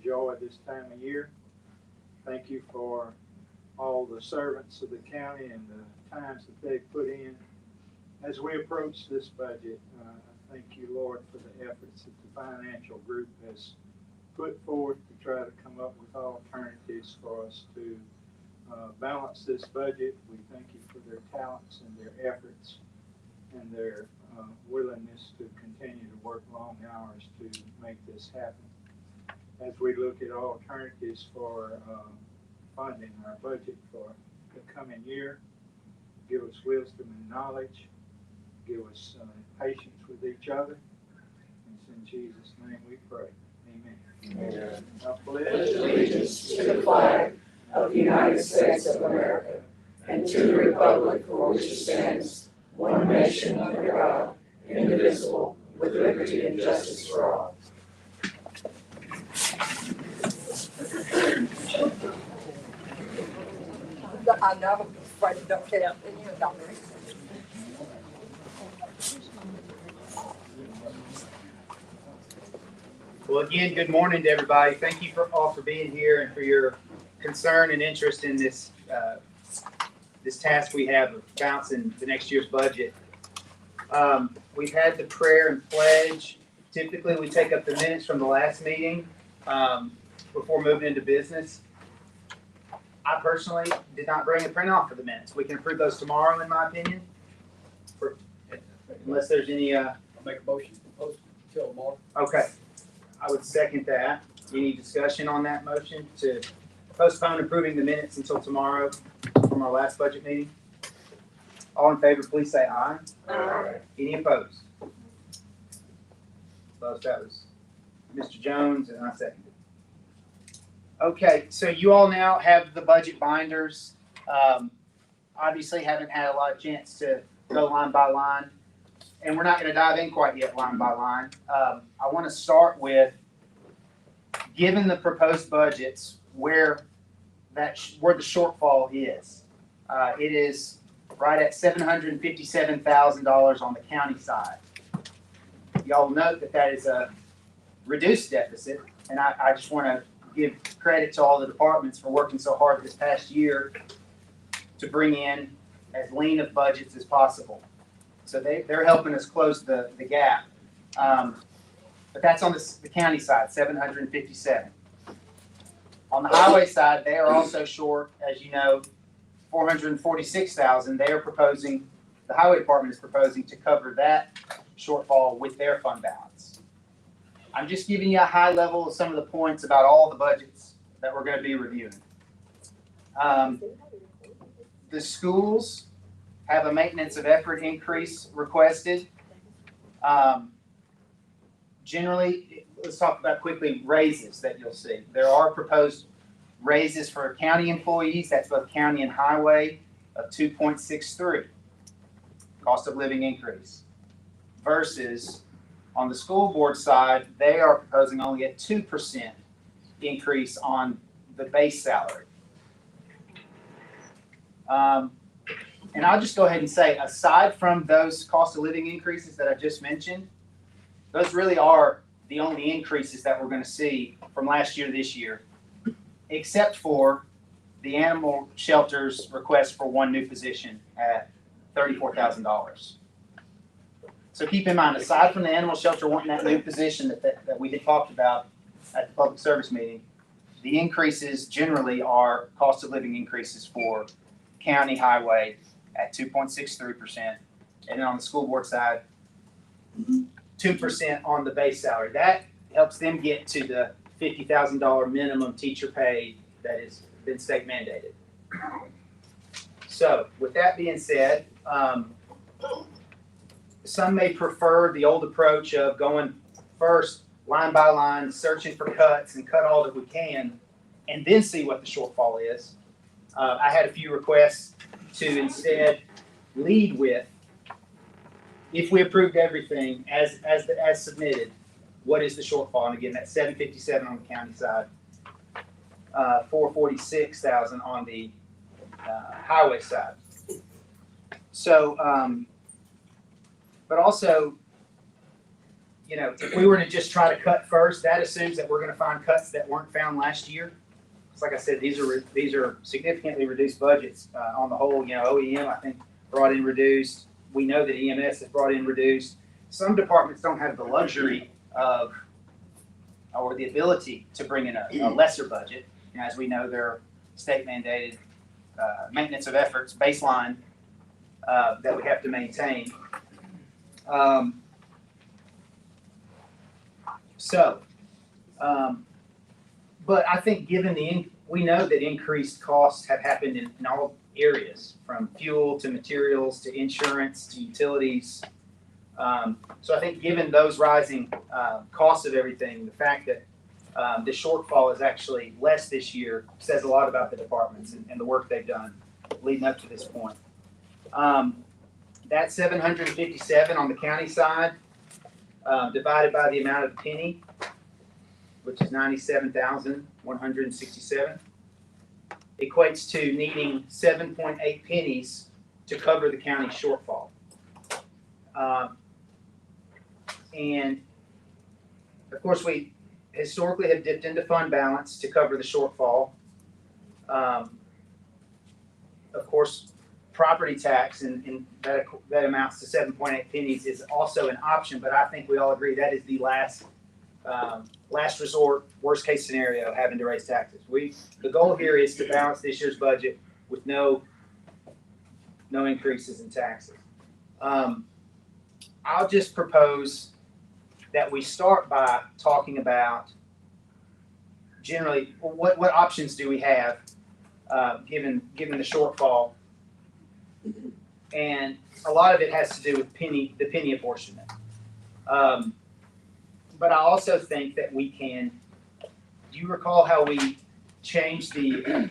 enjoy this time of year. Thank you for all the servants of the county and the times that they've put in. As we approach this budget, thank you, Lord, for the efforts that the financial group has put forth to try to come up with alternatives for us to balance this budget. We thank you for their talents and their efforts and their willingness to continue to work long hours to make this happen. As we look at alternatives for funding our budget for the coming year, give us wisdom and knowledge, give us patience with each other. It's in Jesus' name we pray. Amen. Amen. I pledge Allegiance to the flag of the United States of America and to the republic for which it stands, one nation under God, indivisible, with liberty and justice for all. I know, but don't get up in your doctor. Well, again, good morning to everybody. Thank you all for being here and for your concern and interest in this this task we have of balancing the next year's budget. We've had the prayer and pledge. Typically, we take up the minutes from the last meeting before moving into business. I personally did not bring a print off for the minutes. We can approve those tomorrow, in my opinion, unless there's any. I'll make a motion to post until tomorrow. Okay, I would second that. Any discussion on that motion to postpone approving the minutes until tomorrow from our last budget meeting? All in favor, please say aye. Aye. Any opposed? Opposed, that was Mr. Jones, and I seconded. Okay, so you all now have the budget binders. Obviously haven't had a lot of chance to go line by line, and we're not going to dive in quite yet line by line. I want to start with, given the proposed budgets, where the shortfall is. It is right at $757,000 on the county side. Y'all note that that is a reduced deficit, and I just want to give credit to all the departments for working so hard this past year to bring in as lean of budgets as possible. So they're helping us close the gap. But that's on the county side, 757. On the highway side, they are also short, as you know, 446,000. They are proposing, the highway department is proposing to cover that shortfall with their fund balance. I'm just giving you a high level of some of the points about all the budgets that we're going to be reviewing. The schools have a maintenance of effort increase requested. Generally, let's talk about quickly raises that you'll see. There are proposed raises for county employees, that's both county and highway, of 2.63, cost of living increase, versus on the school board side, they are proposing only a 2% increase on the base salary. And I'll just go ahead and say, aside from those cost of living increases that I just mentioned, those really are the only increases that we're going to see from last year to this year, except for the animal shelter's request for one new position at $34,000. So keep in mind, aside from the animal shelter wanting that new position that we had talked about at the public service meeting, the increases generally are cost of living increases for county highway at 2.63%. And then on the school board side, 2% on the base salary. That helps them get to the $50,000 minimum teacher pay that has been state mandated. So with that being said, some may prefer the old approach of going first line by line, searching for cuts and cut all that we can, and then see what the shortfall is. I had a few requests to instead lead with, if we approved everything as submitted, what is the shortfall? And again, that's 757 on the county side, 446,000 on the highway side. So, but also you know, if we were to just try to cut first, that assumes that we're gonna find cuts that weren't found last year. It's like I said, these are significantly reduced budgets, on the whole. You know, OEM, I think, brought in reduced. We know that EMS has brought in reduced. Some departments don't have the luxury of, or the ability to bring in a lesser budget. You know, as we know, there are state mandated, maintenance of efforts baseline, that we have to maintain. But I think given we know that increased costs have happened in all areas, from fuel to materials to insurance to utilities. So I think given those rising costs of everything, the fact that the shortfall is actually less this year says a lot about the departments and the work they've done leading up to this point. That 757 on the county side, divided by the amount of penny, which is 97,167, equates to needing 7.8 pennies to cover the county shortfall. And of course, we historically have dipped into fund balance to cover the shortfall. Of course, property tax and that amounts to 7.8 pennies is also an option, but I think we all agree that is the last resort, worst case scenario, having to raise taxes. The goal here is to balance this year's budget with no increases in taxes. I'll just propose that we start by talking about generally what options do we have, given the shortfall, and a lot of it has to do with the penny apportionment. But I also think that we can. Do you recall how we changed the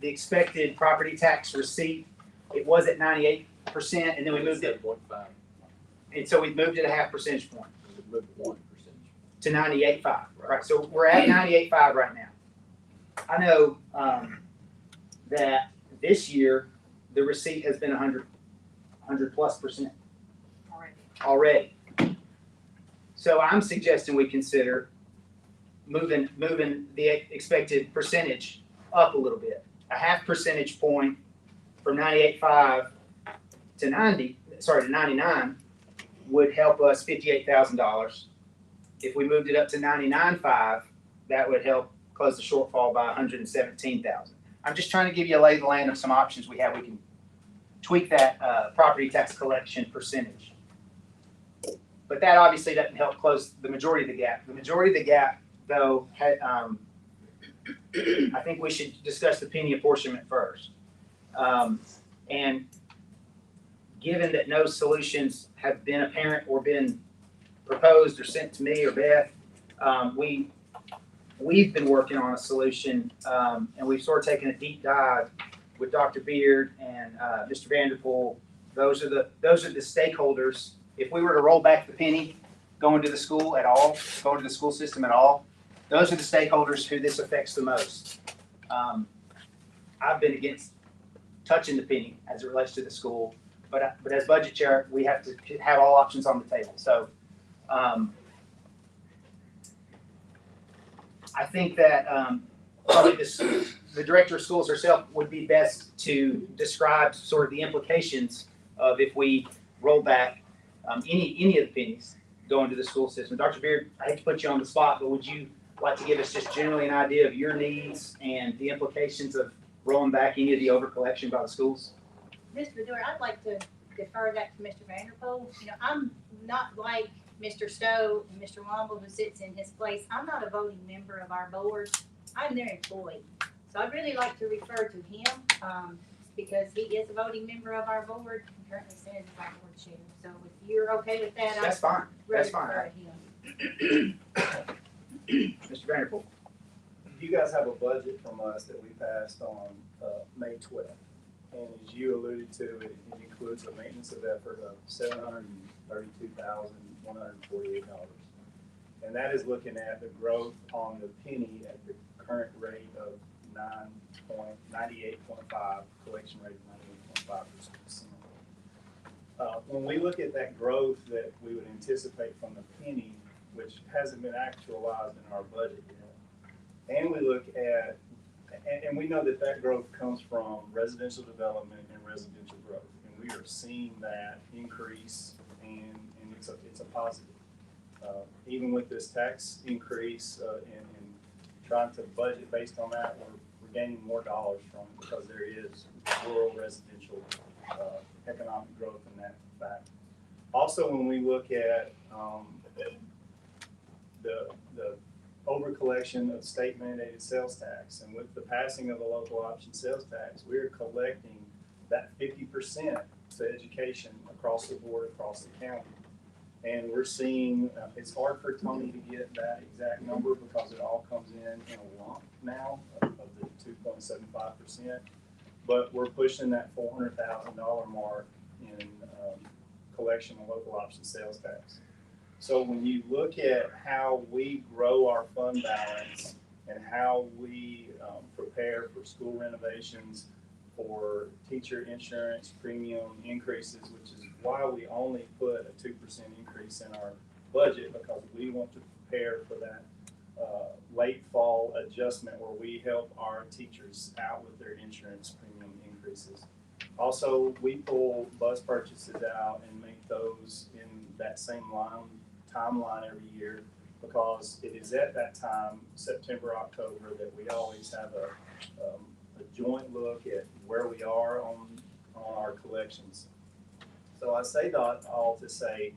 expected property tax receipt? It was at 98%, and then we moved it. 7.5. And so we moved it a half percentage point Moved 1%. to 98.5. Right. So we're at 98.5 right now. I know that this year the receipt has been 100+% already. So I'm suggesting we consider moving the expected percentage up a little bit, a half percentage point from 98.5 to 99 would help us $58,000. If we moved it up to 99.5, that would help close the shortfall by 117,000. I'm just trying to give you a lay of the land of some options we have. We can tweak that property tax collection percentage. But that obviously doesn't help close the majority of the gap. The majority of the gap, though, I think we should discuss the penny apportionment first. And given that no solutions have been apparent or been proposed or sent to me or Beth, we've been working on a solution, and we've sort of taken a deep dive with Dr. Beard and Mr. Vanderpool. Those are the stakeholders. If we were to roll back the penny going to the school system at all, those are the stakeholders who this affects the most. I've been against touching the penny as it relates to the school, but as budget chair, we have to have all options on the table. So I think that probably the director of schools herself would be best to describe sort of the implications of if we roll back any of the pennies going to the school system. Dr. Beard, I hate to put you on the spot, but would you like to give us just generally an idea of your needs and the implications of rolling back any of the overcollection by the schools? Mr. Bedore, I'd like to defer that to Mr. Vanderpool. You know, I'm not like Mr. Stowe and Mr. Womble, who sits in his place. I'm not a voting member of our board. I'm their employee. So I'd really like to refer to him, because he is a voting member of our board and currently stands as our board chair. So if you're okay with that, That's fine. That's fine. refer to him. Mr. Vanderpool. You guys have a budget from us that we passed on May 12th. And as you alluded to, it includes a maintenance of effort of $732,148. And that is looking at the growth on the penny at the current rate of 98.5, collection rate of 98.5%. When we look at that growth that we would anticipate from the penny, which hasn't been actualized in our budget yet, and we look at, and we know that that growth comes from residential development and residential growth, and we are seeing that increase, and it's a positive. Even with this tax increase and trying to budget based on that, we're gaining more dollars from it because there is rural residential economic growth in that fact. Also, when we look at the over collection of state mandated sales tax, and with the passing of the local option sales tax, we're collecting that 50% to education across the board, across the county. And we're seeing, it's hard for Tony to get that exact number because it all comes in a lump now of the 2.75%. But we're pushing that $400,000 mark in collection of local option sales tax. So when you look at how we grow our fund balance and how we prepare for school renovations, for teacher insurance premium increases, which is why we only put a 2% increase in our budget, because we want to prepare for that late fall adjustment where we help our teachers out with their insurance premium increases. Also, we pull bus purchases out and make those in that same timeline every year, because it is at that time, September, October, that we always have a joint look at where we are on our collections. So I say that all to say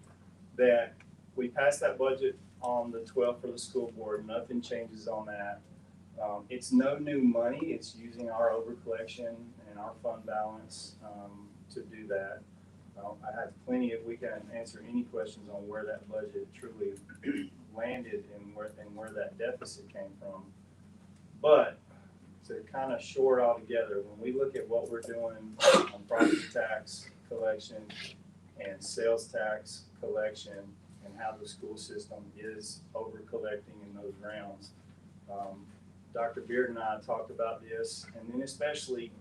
that we passed that budget on the 12th for the school board. Nothing changes on that. It's no new money. It's using our over collection and our fund balance to do that. I have plenty of, we can answer any questions on where that budget truly landed and where that deficit came from. But to kind of shore it all together, when we look at what we're doing on property tax collection and sales tax collection and how the school system is over collecting in those rounds, Dr. Beard and I talked about this, and then especially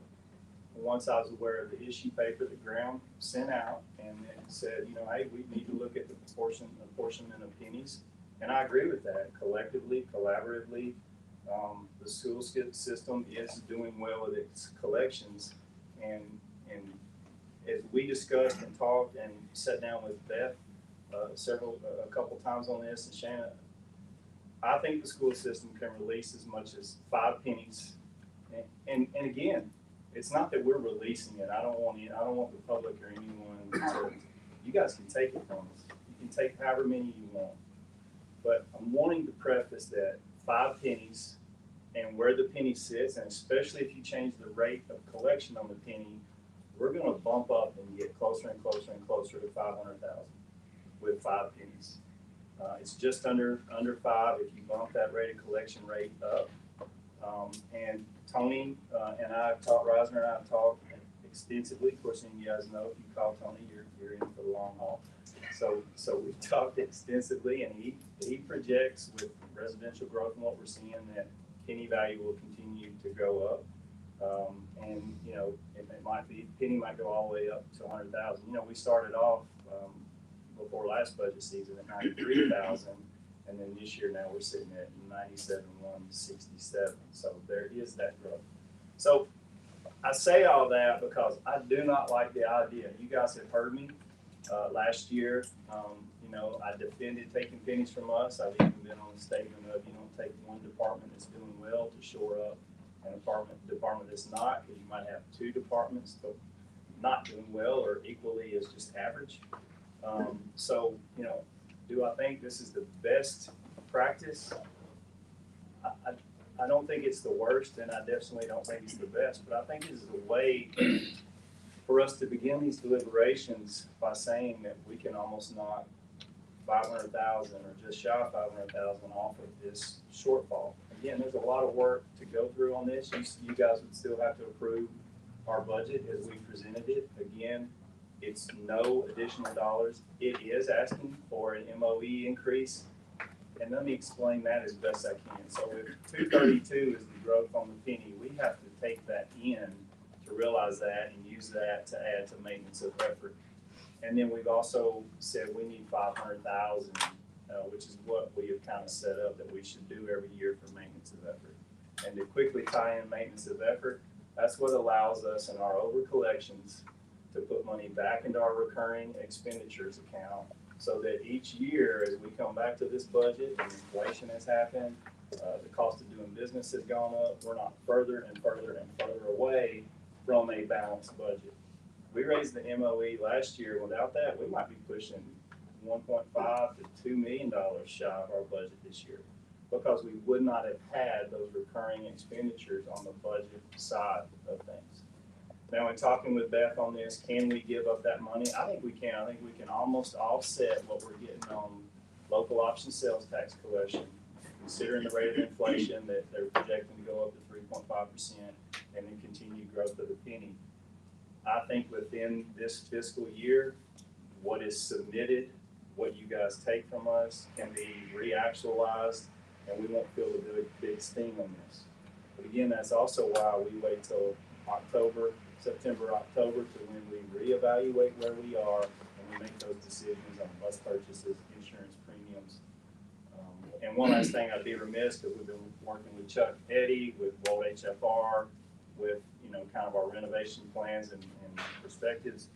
once I was aware of the issue paper that Graham sent out, and it said, you know, hey, we need to look at the apportionment of pennies. And I agree with that. Collectively, collaboratively, the school system is doing well with its collections. And as we discussed and talked and sat down with Beth a couple times on this, and Shanna, I think the school system can release as much as 5 pennies. And again, it's not that we're releasing it. I don't want the public or anyone to, you guys can take it from us. You can take however many you want. But I'm wanting to preface that 5 pennies and where the penny sits, and especially if you change the rate of collection on the penny, we're going to bump up and get closer and closer and closer to 500,000 with 5 pennies. It's just under 5 if you bump that rate of collection rate up. And Tony and I have talked, Reisner and I have talked extensively. Of course, you guys know if you call Tony, you're in for the long haul. So we talked extensively, and he projects with residential growth and what we're seeing that penny value will continue to go up. And you know, it might be, penny might go all the way up to 100,000. You know, we started off before last budget season at 93,000, and then this year now we're sitting at 97,167. So there is that growth. So I say all that because I do not like the idea. You guys have heard me last year. You know, I defended taking pennies from us. I've even been on the statement of, you don't take one department that's doing well to shore up an department that's not, because you might have 2 departments that not doing well or equally as just average. So, you know, do I think this is the best practice? I don't think it's the worst, and I definitely don't think it's the best, but I think this is a way for us to begin these deliberations by saying that we can almost knock 500,000 or just shy of 500,000 off of this shortfall. Again, there's a lot of work to go through on this. You guys would still have to approve our budget as we presented it. Again, it's no additional dollars. It is asking for an MOE increase. And let me explain that as best I can. So if 232 is the growth on the penny, we have to take that in to realize that and use that to add to maintenance of effort. And then we've also said we need 500,000, which is what we have kind of set up that we should do every year for maintenance of effort. And to quickly tie in maintenance of effort, that's what allows us in our over collections to put money back into our recurring expenditures account, so that each year as we come back to this budget and inflation has happened, the cost of doing business has gone up, we're not further and further and further away from a balanced budget. We raised the MOE last year. Without that, we might be pushing $1.5 to $2 million shy of our budget this year, because we would not have had those recurring expenditures on the budget side of things. Now, in talking with Beth on this, can we give up that money? I think we can. I think we can almost offset what we're getting on local option sales tax collection, considering the rate of inflation that they're projecting to go up to 3.5% and then continued growth of the penny. I think within this fiscal year, what is submitted, what you guys take from us can be re-actualized, and we won't feel the big sting on this. But again, that's also why we wait till September, October, to when we reevaluate where we are and we make those decisions on bus purchases, insurance premiums. And one last thing, I'd be remiss, because we've been working with Chuck Eddy, with World HFR, with kind of our renovation plans and perspectives,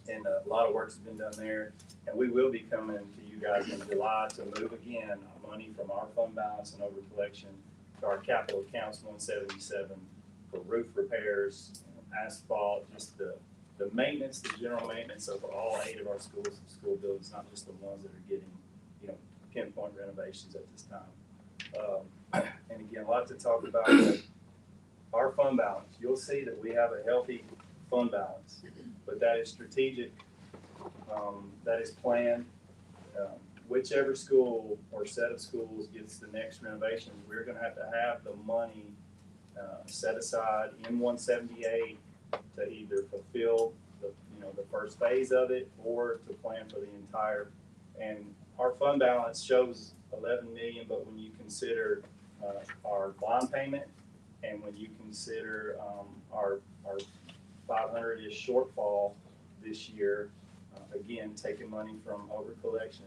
and a lot of work's been done there. And we will be coming to you guys in July to move again money from our fund balance and over collection to our capital accounts 177 for roof repairs, asphalt, just the maintenance, the general maintenance of all 8 of our schools and school buildings, not just the ones that are getting pinpoint renovations at this time. And again, a lot to talk about. Our fund balance, you'll see that we have a healthy fund balance, but that is strategic, that is planned. Whichever school or set of schools gets the next renovation, we're gonna have to have the money set aside in 178 to either fulfill the first phase of it or to plan for the entire. And our fund balance shows 11 million, but when you consider our bond payment, and when you consider our 500-ish shortfall this year, again, taking money from over collection,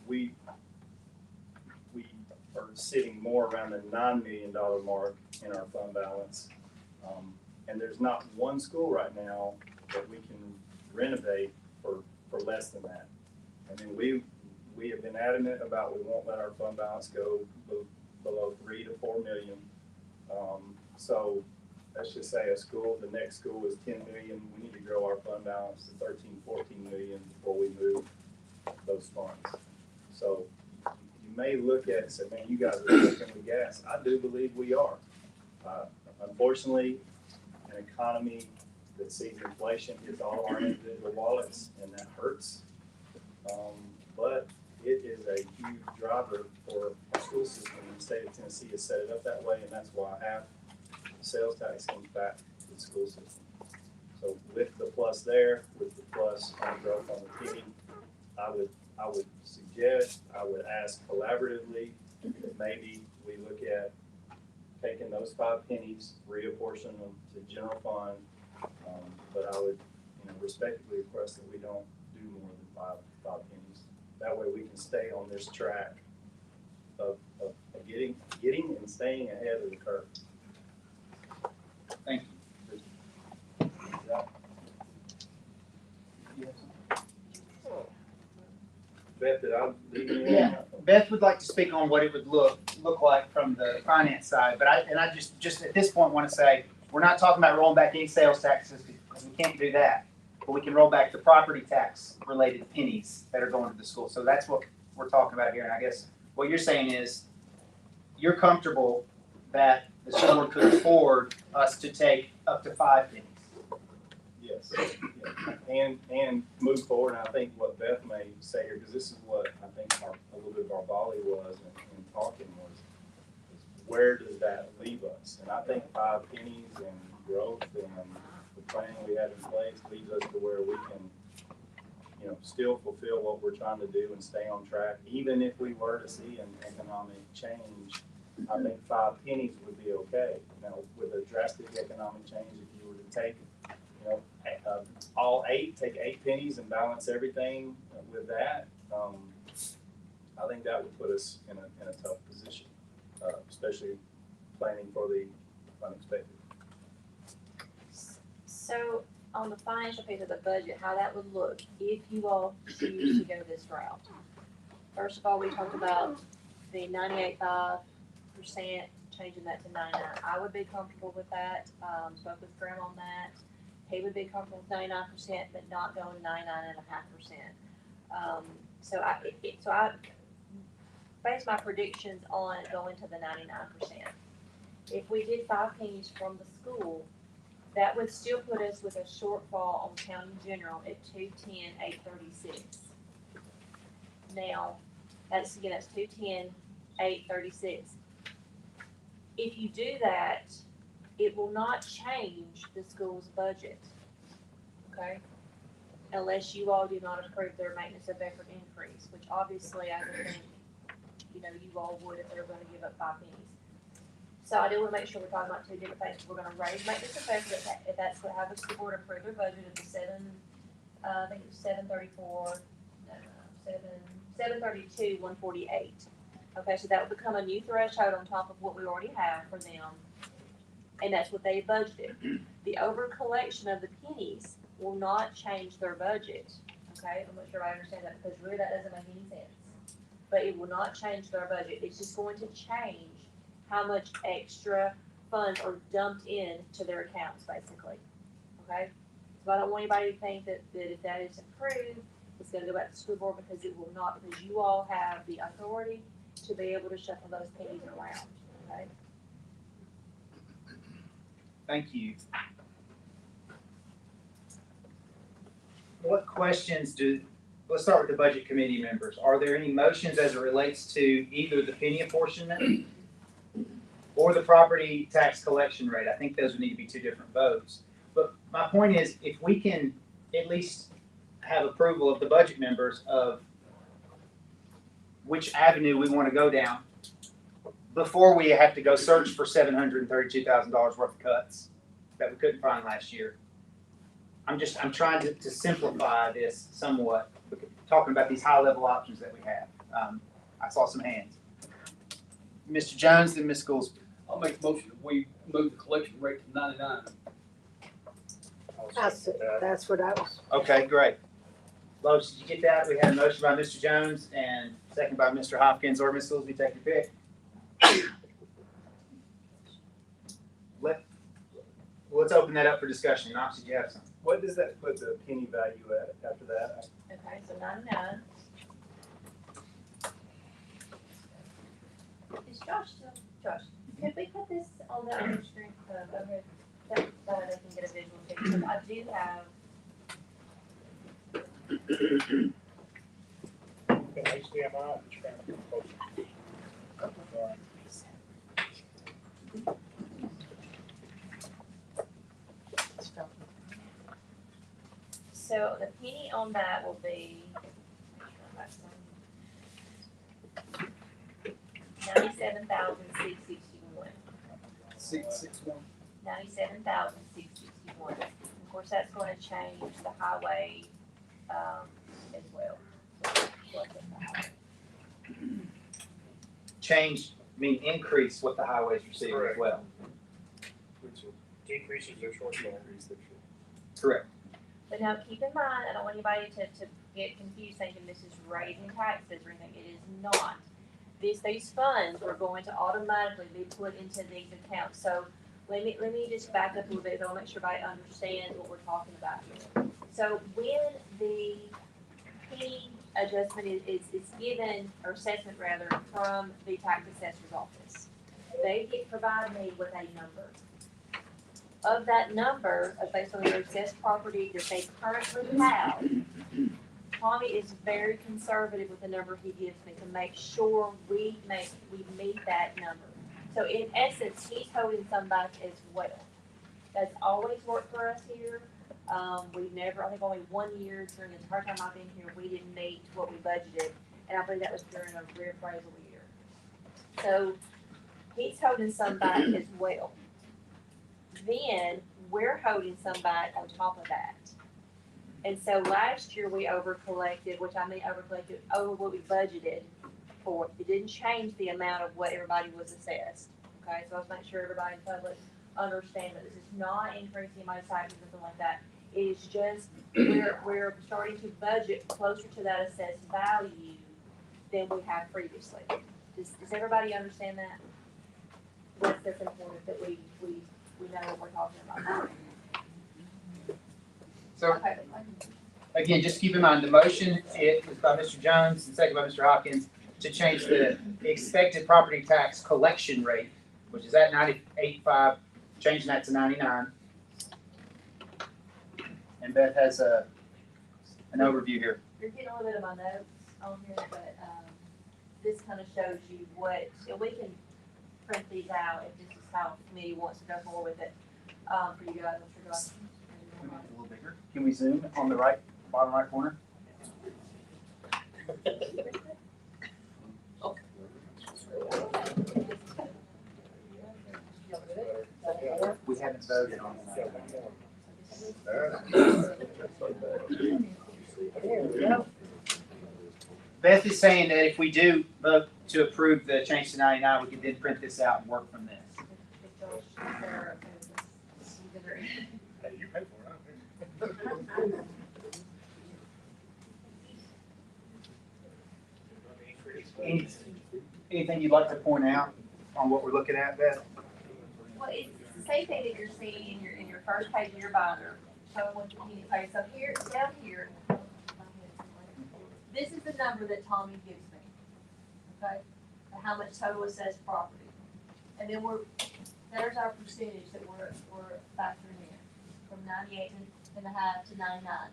we are sitting more around the $9 million mark in our fund balance. And there's not one school right now that we can renovate for less than that. And then we have been adamant about we won't let our fund balance go below 3 to 4 million. So let's just say the next school is 10 million. We need to grow our fund balance to 13, 14 million before we move those funds. So you may look at it and say, man, you guys are looking the gas. I do believe we are. Unfortunately, an economy that sees inflation hits all our individual wallets, and that hurts. But it is a huge driver for our school system, and the state of Tennessee has set it up that way, and that's why half sales tax comes back to the school system. So with the plus there, with the plus on growth on the penny, I would suggest, I would ask collaboratively that maybe we look at taking those 5 pennies, reapportioning them to general fund. But I would, respectfully request that we don't do more than five pennies. That way we can stay on this track of getting and staying ahead of the curve. Thank you. Beth, did I leave you? Yeah, Beth would like to speak on what it would look like from the finance side, but I just at this point want to say, we're not talking about rolling back any sales taxes, because we can't do that. But we can roll back the property tax related pennies that are going to the school. So that's what we're talking about here. And I guess what you're saying is you're comfortable that the school board could afford us to take up to 5 pennies. Yes. And move forward. And I think what Beth may say here, because this is what I think a little bit of our volley was in talking was, is where does that leave us? And I think 5 pennies and growth and the planning we have in place leads us to where we can, still fulfill what we're trying to do and stay on track. Even if we were to see an economic change, I think 5 pennies would be okay. Now, with a drastic economic change, if you were to take all 8, take 8 pennies and balance everything with that, I think that would put us in a tough position, especially planning for the unexpected. So on the financial piece of the budget, how that would look if you all choose to go this route. First of all, we talked about the 98.5%, changing that to 99. I would be comfortable with that. Spoke with Graham on that. He would be comfortable with 99%, but not going 99.5%. So I base my predictions on going to the 99%. If we did 5 pennies from the school, that would still put us with a shortfall on county general at 210,836. Now, that's 210,836. If you do that, it will not change the school's budget, okay? Unless you all do not approve their maintenance of effort increase, which obviously I would think, you all would if they were gonna give up 5 pennies. So I do wanna make sure we're talking about 2 different things. We're gonna raise maintenance of effort if that's what happens the board approve their budget of the I think it was 732,148. Okay, so that would become a new threshold on top of what we already have for them. And that's what they budgeted. The over collection of the pennies will not change their budget. Okay, I'm not sure I understand that because really that doesn't make any sense. But it will not change their budget. It's just going to change how much extra funds are dumped into their accounts, basically. Okay? So I don't want anybody to think that if that is approved, it's gonna go back to the school board because it will not, because you all have the authority to be able to shuffle those pennies around, okay? Thank you. What questions let's start with the budget committee members. Are there any motions as it relates to either the penny apportionment or the property tax collection rate? I think those would need to be 2 different votes. But my point is, if we can at least have approval of the budget members of which avenue we want to go down before we have to go search for $732,000 worth of cuts that we couldn't find last year. I'm trying to simplify this somewhat, talking about these high level options that we have. I saw some hands. Mr. Jones, then Ms. Goolsby. I'll make a motion that we move the collection rate to 99. That's what I was. Okay, great. Lois, did you get that? We had a motion by Mr. Jones and second by Mr. Hopkins or Ms. Goolsby. Take your pick. Let's open that up for discussion. Knox, did you have something? What does that put the penny value at after that? Okay, so 99. Is Josh still, Josh, could we put this on the other screen, overhead, that they can get a visual too? Because I do have, HDMI. so the penny on that will be 97,661. 661. 97,661. Of course, that's going to change the highway as well. Change, increase what the highways receive as well. Which decreases their shortfall. Correct. But now keep in mind, I don't want anybody to get confused thinking this is raising taxes or anything. It is not. These funds are going to automatically be put into these accounts. So let me just back up a little bit. I want to make sure everybody understands what we're talking about here. So when the penny adjustment is given, or assessment rather, from the tax assessor's office, they get provided me with a number. Of that number, based on their assessed property that they currently have, Tommy is very conservative with the number he gives me to make sure we meet that number. So in essence, he's holding some back as well. That's always worked for us here. We've never, I think only 1 year during the entire time I've been here, we didn't meet what we budgeted, and I believe that was during a reappraisal year. So he's holding some back as well. Then we're holding some back on top of that. And so last year we over collected, which I mean over collected, over what we budgeted for. It didn't change the amount of what everybody was assessed. Okay, so let's make sure everybody in public understand that this is not increasing my taxes or something like that. It is just, we're starting to budget closer to that assessed value than we have previously. Does everybody understand that? That's important that we know what we're talking about. So Okay. again, just keep in mind, the motion it was by Mr. Jones and second by Mr. Hopkins to change the expected property tax collection rate, which is at 98.5, changing that to 99. And Beth has an overview here. You're getting a little bit of my notes on here, but, this kind of shows you what, and we can print these out if this is how the committee wants to go forward with it, for you guys, I'm sure. Can we make it a little bigger? Can we zoom on the right, bottom right corner? We haven't voted on that. Beth is saying that if we do vote to approve the change to 99, we can then print this out and work from this. Hey, you pay for it, I don't pay. Anything you'd like to point out on what we're looking at, Beth? Well, it's the same thing that you're seeing in your first page of your binder, showing what the community pays. So here, down here, this is the number that Tommy gives me, okay? And how much total assessed property. And then there's our percentage that we're factoring in, from 98.5 to 99.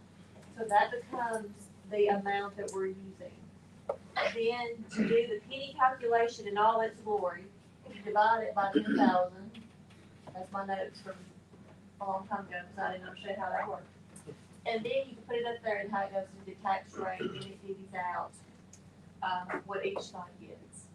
So that becomes the amount that we're using. Then to do the penny calculation in all its glory, you divide it by 10,000. That's my notes from a long time ago, because I didn't understand how that worked. And then you can put it up there and how it goes to the tax rate, and it divvies out, what each side gets.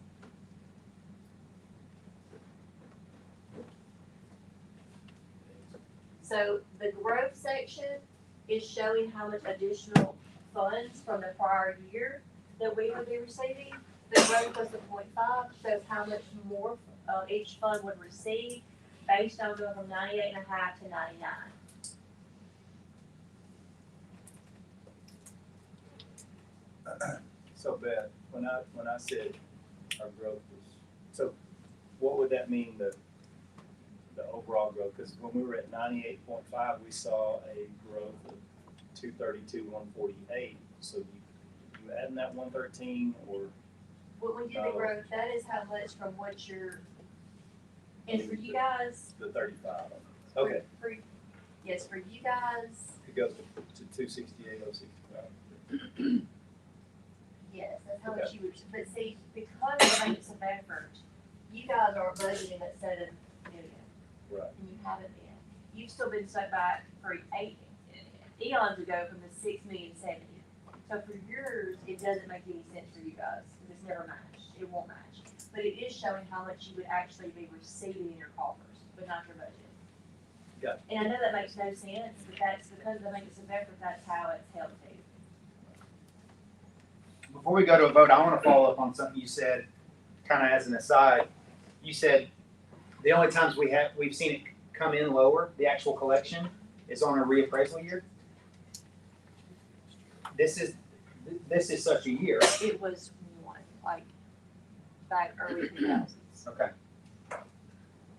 So the growth section is showing how much additional funds from the prior year that we would be receiving. The growth was the 0.5, shows how much more, each fund would receive based on going from 98.5 to 99. So Beth, when I said our growth was, so what would that mean, the overall growth? Because when we were at 98.5, we saw a growth of 232, 148. So you adding that 113 or? When we did the growth, that is how much from what you're, and for you guys. The 35. Okay. Yes, for you guys, It goes to 268,065. yes, that's how much you would, but see, because it makes some effort, you guys are budgeting at 7 million. Right. And you haven't been. You've still been stuck back for eons ago from the 6 million 70. So for yours, it doesn't make any sense for you guys, because it's never matched, it won't match. But it is showing how much you would actually be receiving in your coffers, but not your budget. Got it. And I know that makes no sense, but that's because of the maintenance of effort, that's how it's held to. Before we go to a vote, I want to follow up on something you said, kind of as an aside. You said the only times we've seen it come in lower, the actual collection, is on a reappraisal year. This is such a year. It was one, like, back early 2000s. Okay.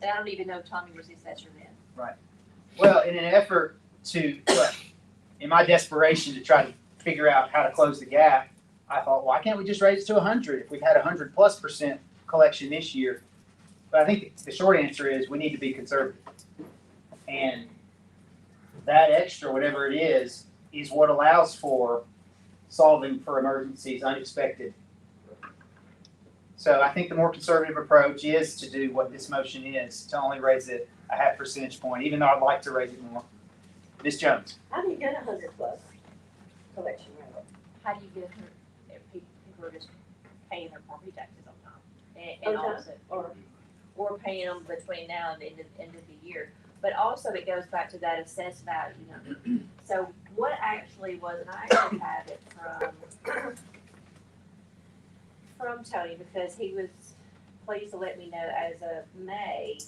And I don't even know Tommy was the assessor then. Well, in an effort to, in my desperation to try to figure out how to close the gap, I thought, why can't we just raise it to 100 if we've had 100+% collection this year? But I think the short answer is we need to be conservative. And that extra, whatever it is what allows for solving for emergencies, unexpected. So I think the more conservative approach is to do what this motion is, to only raise it a half percentage point, even though I'd like to raise it more. Ms. Jones? How do you get 100+ collection rate? How do you get her, if people are just paying their property taxes on time? And Okay. also, or paying them between now and the end of the year. But also it goes back to that assessed value number. So So what actually was, and I actually have it from Tony, because he was pleased to let me know as of May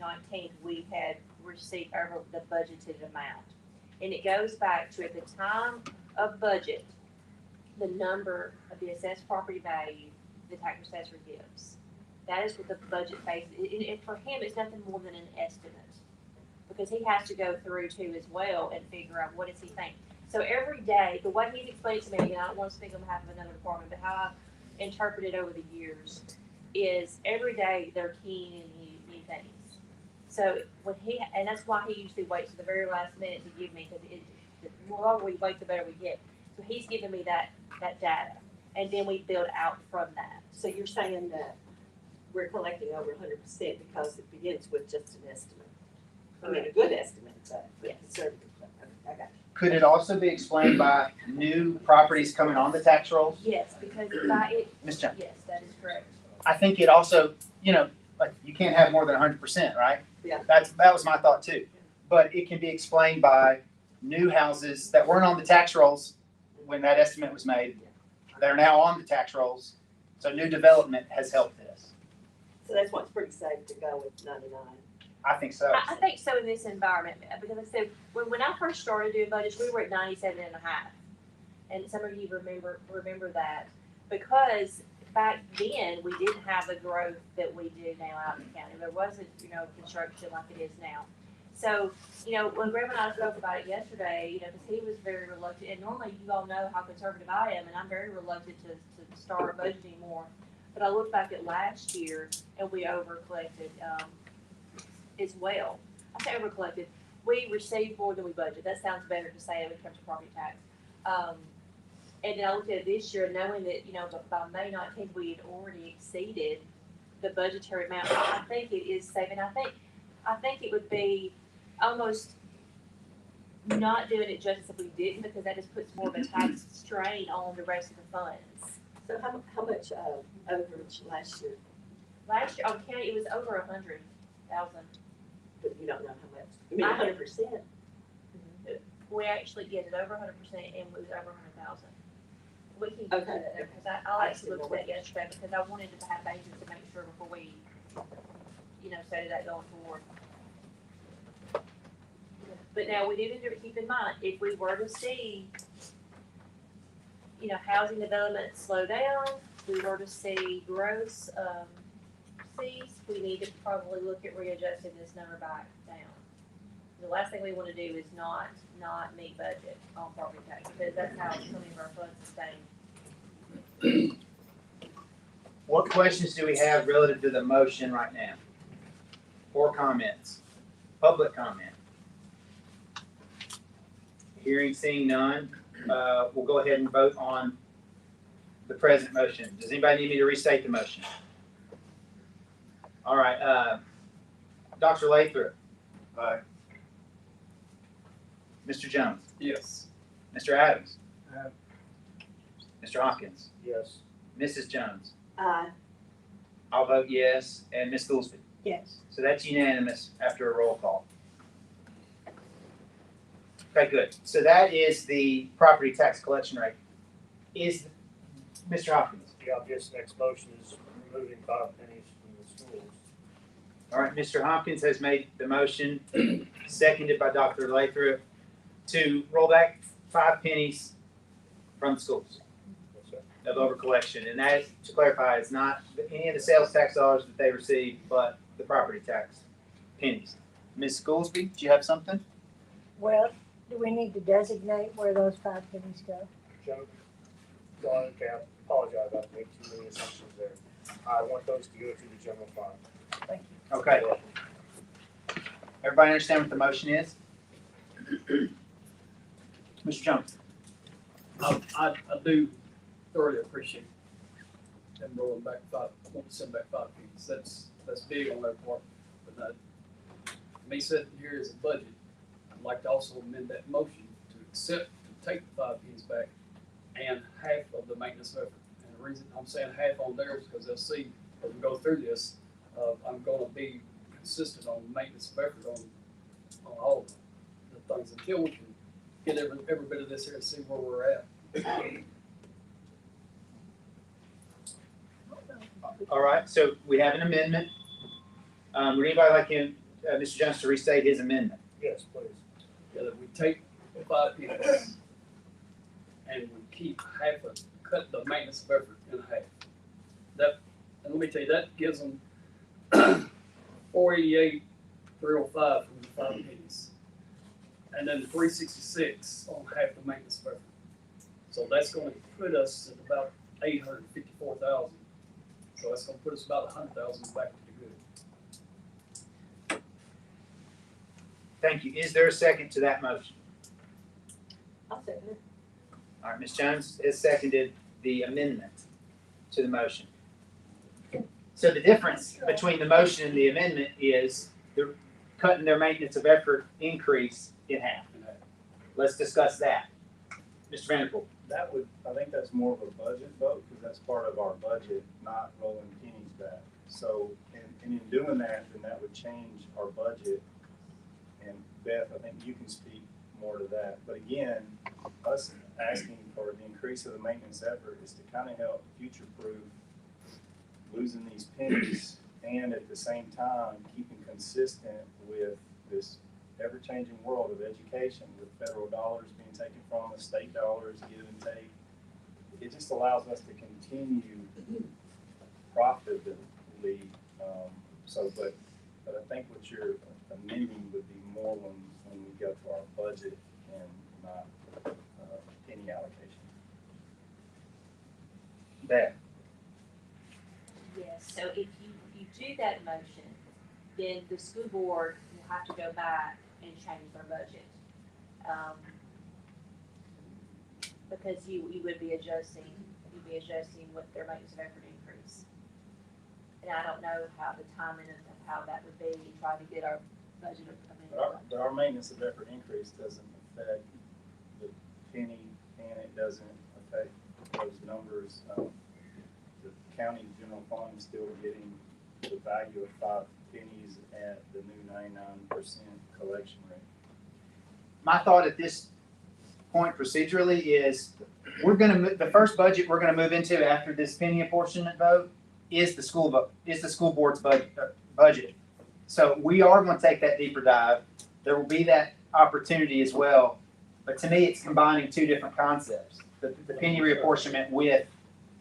19th, we had received over the budgeted amount. And it goes back to at the time of budget, the number of the assessed property value the tax assessor gives. That is what the budget base, and for him, it's nothing more than an estimate. Because he has to go through too as well and figure out what does he think. So every day, the way he's explained to me, and I don't want to speak on behalf of another department, but how I've interpreted over the years is every day they're keying in new things. So when and that's why he usually waits to the very last minute to give me, because the longer we wait, the better we get. So he's giving me that data, and then we build out from that. So you're saying that we're collecting over 100% because it begins with just an estimate? I mean, a good estimate, but Yes. conservative. I got you. Could it also be explained by new properties coming on the tax rolls? Yes, because by it, Ms. Jones? yes, that is correct. I think it also, like, you can't have more than 100%, right? Yeah. That was my thought too. But it can be explained by new houses that weren't on the tax rolls when that estimate was made. They're now on the tax rolls. So new development has helped this. So that's why it's pretty safe to go with 99. I think so. I think so in this environment, because like I said, when I first started doing budgets, we were at 97.5. And some of you remember that, because back then, we didn't have the growth that we do now out in the county. There wasn't, construction like it is now. So, when Graham and I spoke about it yesterday, because he was very reluctant, and normally you all know how conservative I am, and I'm very reluctant to start budgeting more. But I looked back at last year, and we over collected, as well. I say over collected, we received more than we budgeted. That sounds better to say when it comes to property tax. And then I looked at it this year, knowing that, by May 19th, we had already exceeded the budgetary amount. I think it is safe, and I think it would be almost not doing it justice if we didn't, because that just puts more of a tax strain on the rest of the funds. So how much overage last year? Last year, on county, it was over 100,000. But you don't know how much. You mean 100%? We actually get it over 100%, and it was over 100,000. We can get to Okay. that, because I actually looked at that yesterday, because I wanted to have basis to make sure before we, say that going forward. But now, we do need to keep in mind, if we were to see, housing development slow down, we were to see growth, cease, we need to probably look at readjusting this number back down. The last thing we want to do is not meet budget on property tax, because that's how some of our funds sustain. What questions do we have relative to the motion right now? Or comments? Public comment? Hearing, seeing none, we'll go ahead and vote on the present motion. Does anybody need me to restate the motion? All right, Dr. Lathrop. Aye. Mr. Jones. Yes. Mr. Adams. Aye. Mr. Hopkins. Yes. Mrs. Jones. Aye. I'll vote yes, and Ms. Goolsby. Yes. So that's unanimous after a roll call. Okay, good. So that is the property tax collection rate. Is, Mr. Hopkins? Yeah, I guess next motion is removing 5 pennies from the schools. All right, Mr. Hopkins has made the motion, seconded by Dr. Lathrop, to roll back 5 pennies from the schools What's that? of over collection. And that, to clarify, is not any of the sales tax dollars that they receive, but the property tax pennies. Ms. Goolsby, do you have something? Well, do we need to designate where those 5 pennies go? General, okay, I apologize, I made too many assumptions there. I want those to go to the general fund. Thank you. Okay. Everybody understand what the motion is? Mr. Jones? I do thoroughly appreciate them rolling back I want to send back 5 pennies. That's big on their part. But me sitting here as a budget, I'd like to also amend that motion to take the 5 pennies back and half of the maintenance effort. And the reason I'm saying half on there is because they'll see as we go through this, I'm gonna be consistent on maintenance of effort on all the things until we can get every bit of this here and see where we're at. All right, so we have an amendment. Would anybody like him, Mr. Jones, to restate his amendment? Yes, please. Yeah, that we take 5 pennies and we keep half of, cut the maintenance of effort in half. That, and let me tell you, that gives them 488, 305 from the 5 pennies. And then 366 on half the maintenance of effort. So that's gonna put us at about 854,000. So that's gonna put us about 100,000 back to the good. Thank you. Is there a second to that motion? I'll second it. All right, Ms. Jones has seconded the amendment to the motion. So the difference between the motion and the amendment is they're cutting their maintenance of effort increase in half. Let's discuss that. Mr. Vanderpool. I think that's more of a budget vote, because that's part of our budget, not rolling pennies back. So, and in doing that, then that would change our budget. And Beth, I think you can speak more to that. But again, us asking for the increase of the maintenance effort is to kind of help future-proof losing these pennies, and at the same time, keeping consistent with this ever-changing world of education, with federal dollars being taken from us, state dollars, give and take. It just allows us to continue profitably. But I think what you're amending would be more when we go to our budget and not penny allocation. Beth. Yes, so if you do that motion, then the school board will have to go back and change their budget. Because you would be adjusting what their maintenance of effort increase. And I don't know how the timing of how that would be, try to get our budget amended. But our maintenance of effort increase doesn't affect the penny, and it doesn't affect those numbers. The county general fund is still getting the value of 5 pennies at the new 99% collection rate. My thought at this point procedurally is the first budget we're gonna move into after this penny apportionment vote is the school board's budget. So we are gonna take that deeper dive. There will be that opportunity as well. But to me, it's combining two different concepts. The penny reapportionment with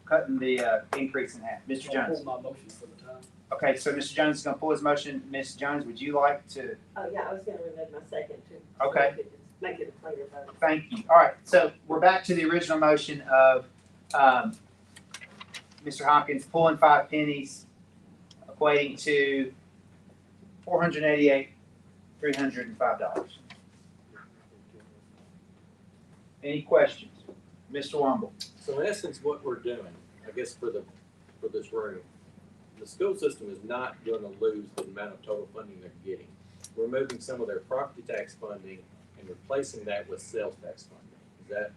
cutting the increase in half. Mr. I'll Jones. pull my motion for the time. Okay, so Mr. Jones is gonna pull his motion. Ms. Jones, would you like to? Oh, yeah, I was gonna remove my second too. Okay. Make it a cleaner vote. Thank you. All right, so we're back to the original motion of Mr. Hopkins pulling 5 pennies, equating to $488,305. Any questions? Mr. Womble? So in essence, what we're doing, I guess for this room, the school system is not gonna lose the amount of total funding they're getting. We're moving some of their property tax funding and replacing that with sales tax funding. Is that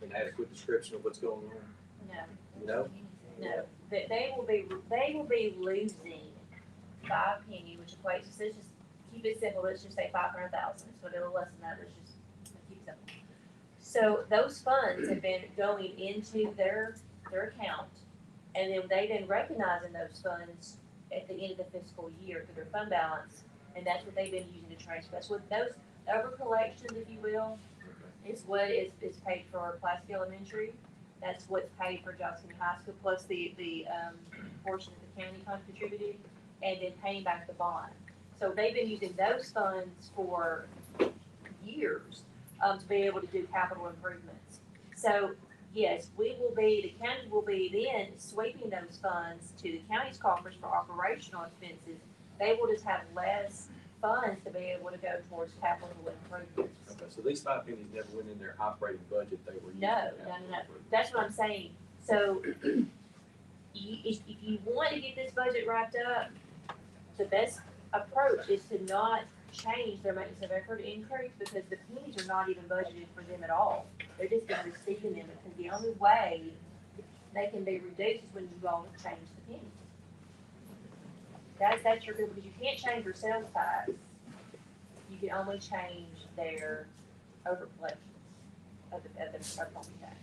an adequate description of what's going on? No, No? no, they will be losing 5 penny, which equates to, let's just keep it simple, let's just say 500,000, so a little less than that, let's keep it simple. So those funds have been going into their account, and then they then recognizing those funds at the end of the fiscal year through their fund balance, and that's what they've been using to transfer. That's what those over collections, if you will, is what is paid for Plasky Elementary. That's what's paid for Johnson High School, plus the portion that the county fund contributed, and then paying back the bond. So they've been using those funds for years to be able to do capital improvements. So yes, the county will be then sweeping those funds to the county's coffers for operational expenses. They will just have less funds to be able to go towards capital improvements. Okay, so these 5 pennies never went in their operating budget, they were used. No. That's what I'm saying. So if you want to get this budget wrapped up, the best approach is to not change their maintenance of effort increase, because the pennies are not even budgeted for them at all. They're just been receiving them, because the only way they can be reduced is when you all change the pennies. That's your good, because you can't change their sales tax. You can only change their over collections of the property tax.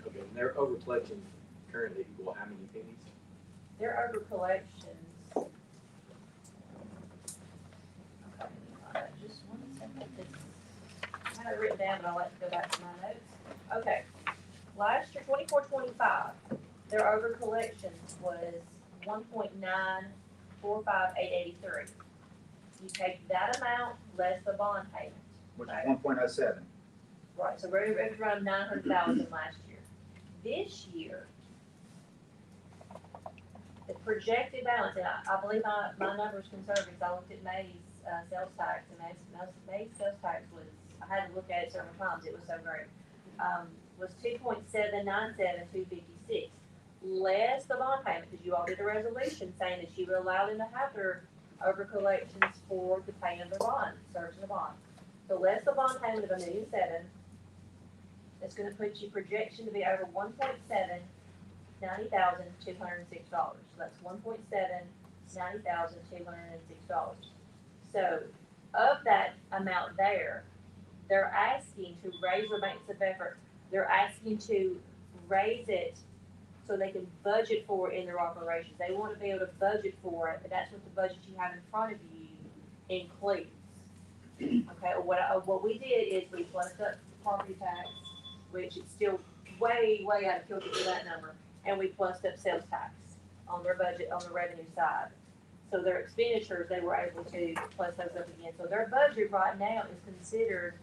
Okay, and their over collection currently equal how many pennies? Their over collections. Just one second, I had it written down, but I'll let go back to my notes. Okay, last year, 24-25, their over collections was 1.945883. You take that amount less the bond payment. Which is 1.07. Right, so we're around 900,000 last year. This year, the projected balance, and I believe my number's conservative, I looked at May's sales tax, and May's sales tax was, I had to look at it several times, it was so great. Was 2.797256, less the bond payment, because you all did a resolution saying that you would allow them to have their over collections for the paying of the bond, servicing the bond. So less the bond payment of $1.7 million, it's gonna put your projection to be over 90,206. So that's $90,206. So of that amount there, they're asking to raise their maintenance of effort. They're asking to raise it so they can budget for it in their operations. They want to be able to budget for it, but that's what the budget you have in front of you includes. Okay, what we did is we plussed up property tax, which is still way out of kilter for that number, and we plussed up sales tax on their budget, on the revenue side. So their expenditures, they were able to plus those up again. So their budget right now is considered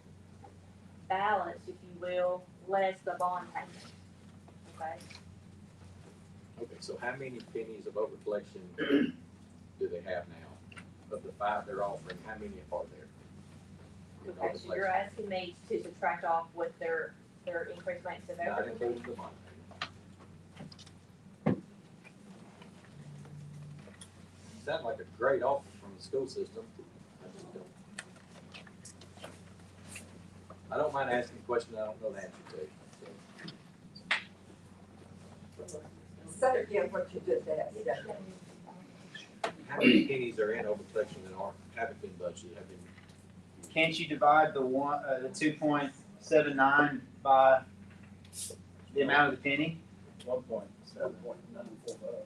balanced, if you will, less the bond payment. Okay? Okay, so how many pennies of over collection do they have now? Of the 5 they're offering, how many are there? In Okay, so you're overcollection? asking me to subtract off what their increased maintenance of Not effort. including the bond payment. Sounds like a great offer from the school system. I don't mind asking a question I don't know the answer to. Say again what you just asked. How many pennies are in over collection that haven't been budgeted, have been? Can't you divide the 2.79 by the amount of the penny? 1.945.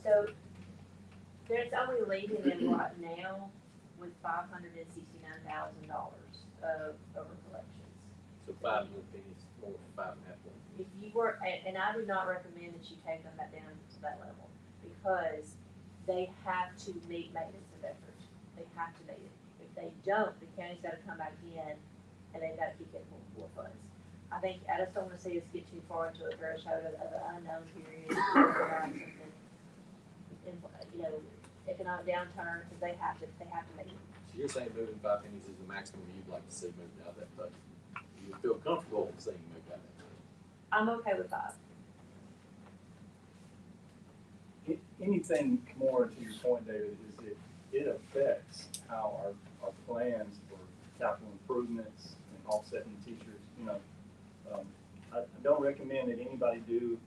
So there's only leaving them right now with $569,000 of over collections. So 5 more pennies, more than 5.5 more. If you were, and I do not recommend that you take them back down to that level, because they have to meet maintenance of effort. They have to meet it. If they don't, the county's gotta come back in and they've gotta keep getting more funds. I just don't wanna see us get too far into a threshold of an unknown period, economic downturn, because they have to make it. So you're saying moving 5 pennies is the maximum you'd like to see moved out of that budget? You would feel comfortable seeing moved out of that budget? I'm okay with 5. Anything more to your point, David, is it affects how our plans for capital improvements and offsetting teachers, I don't recommend that anybody do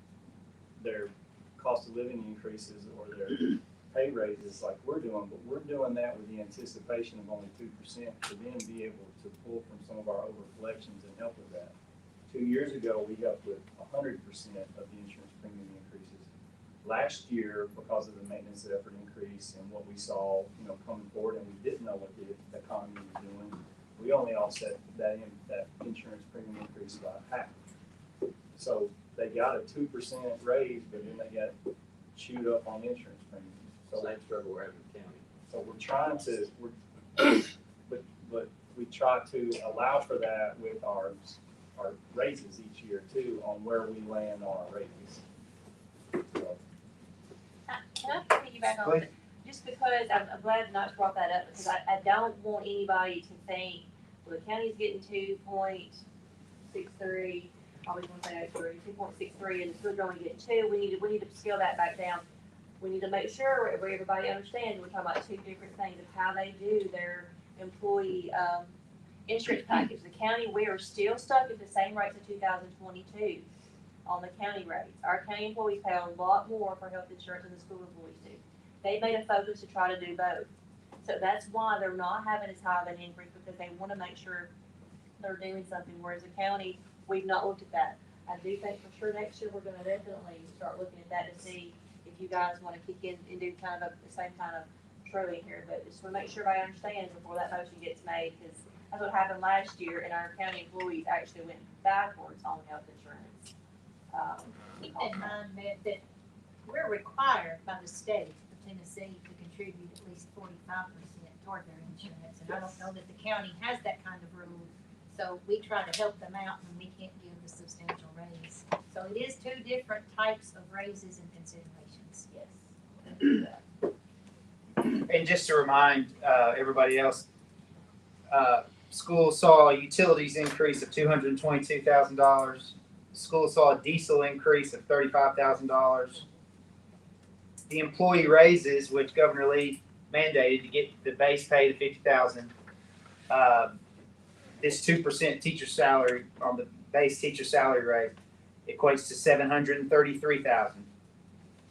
their cost of living increases or their pay raises like we're doing, but we're doing that with the anticipation of only 2% to then be able to pull from some of our over collections and help with that. 2 years ago, we helped with 100% of the insurance premium increases. Last year, because of the maintenance effort increase and what we saw, coming forward, and we didn't know what the economy was doing, we only offset that insurance premium increase by half. So they got a 2% raise, but then they got chewed up on insurance premiums. So Same struggle we're having in the county. so we're trying to, but we try to allow for that with our raises each year too, on where we land on our raises. So, Can I piggyback on Please. it? Just because I'm glad Knox brought that up, because I don't want anybody to think, well, the county's getting 2.63, probably gonna say 2.63, and the schools are only getting 2, we need to scale that back down. We need to make sure everybody understands, we're talking about two different things of how they do their employee, insurance package. The county, we are still stuck at the same rates of 2022 on the county rates. Our county employees pay a lot more for health insurance than the school employees do. They made a focus to try to do both. So that's why they're not having as high of an increase, because they wanna make sure they're doing something, whereas the county, we've not looked at that. I do think for sure next year, we're gonna definitely start looking at that to see if you guys wanna kick in and do kind of the same kind of trailing here, but just wanna make sure everybody understands before that motion gets made, because that's what happened last year, and our county employees actually went backwards on health insurance. Keep in mind that we're required by the state of Tennessee to contribute at least 45% toward their insurance, and I don't know that the county has that kind of rule. So we try to help them out when we can't give a substantial raise. So it is two different types of raises and considerations. Yes. And just to remind everybody else, school saw a utilities increase of $222,000. School saw a diesel increase of $35,000. The employee raises, which Governor Lee mandated to get the base pay to $50,000. This 2% teacher salary on the base teacher salary rate equates to $733,000.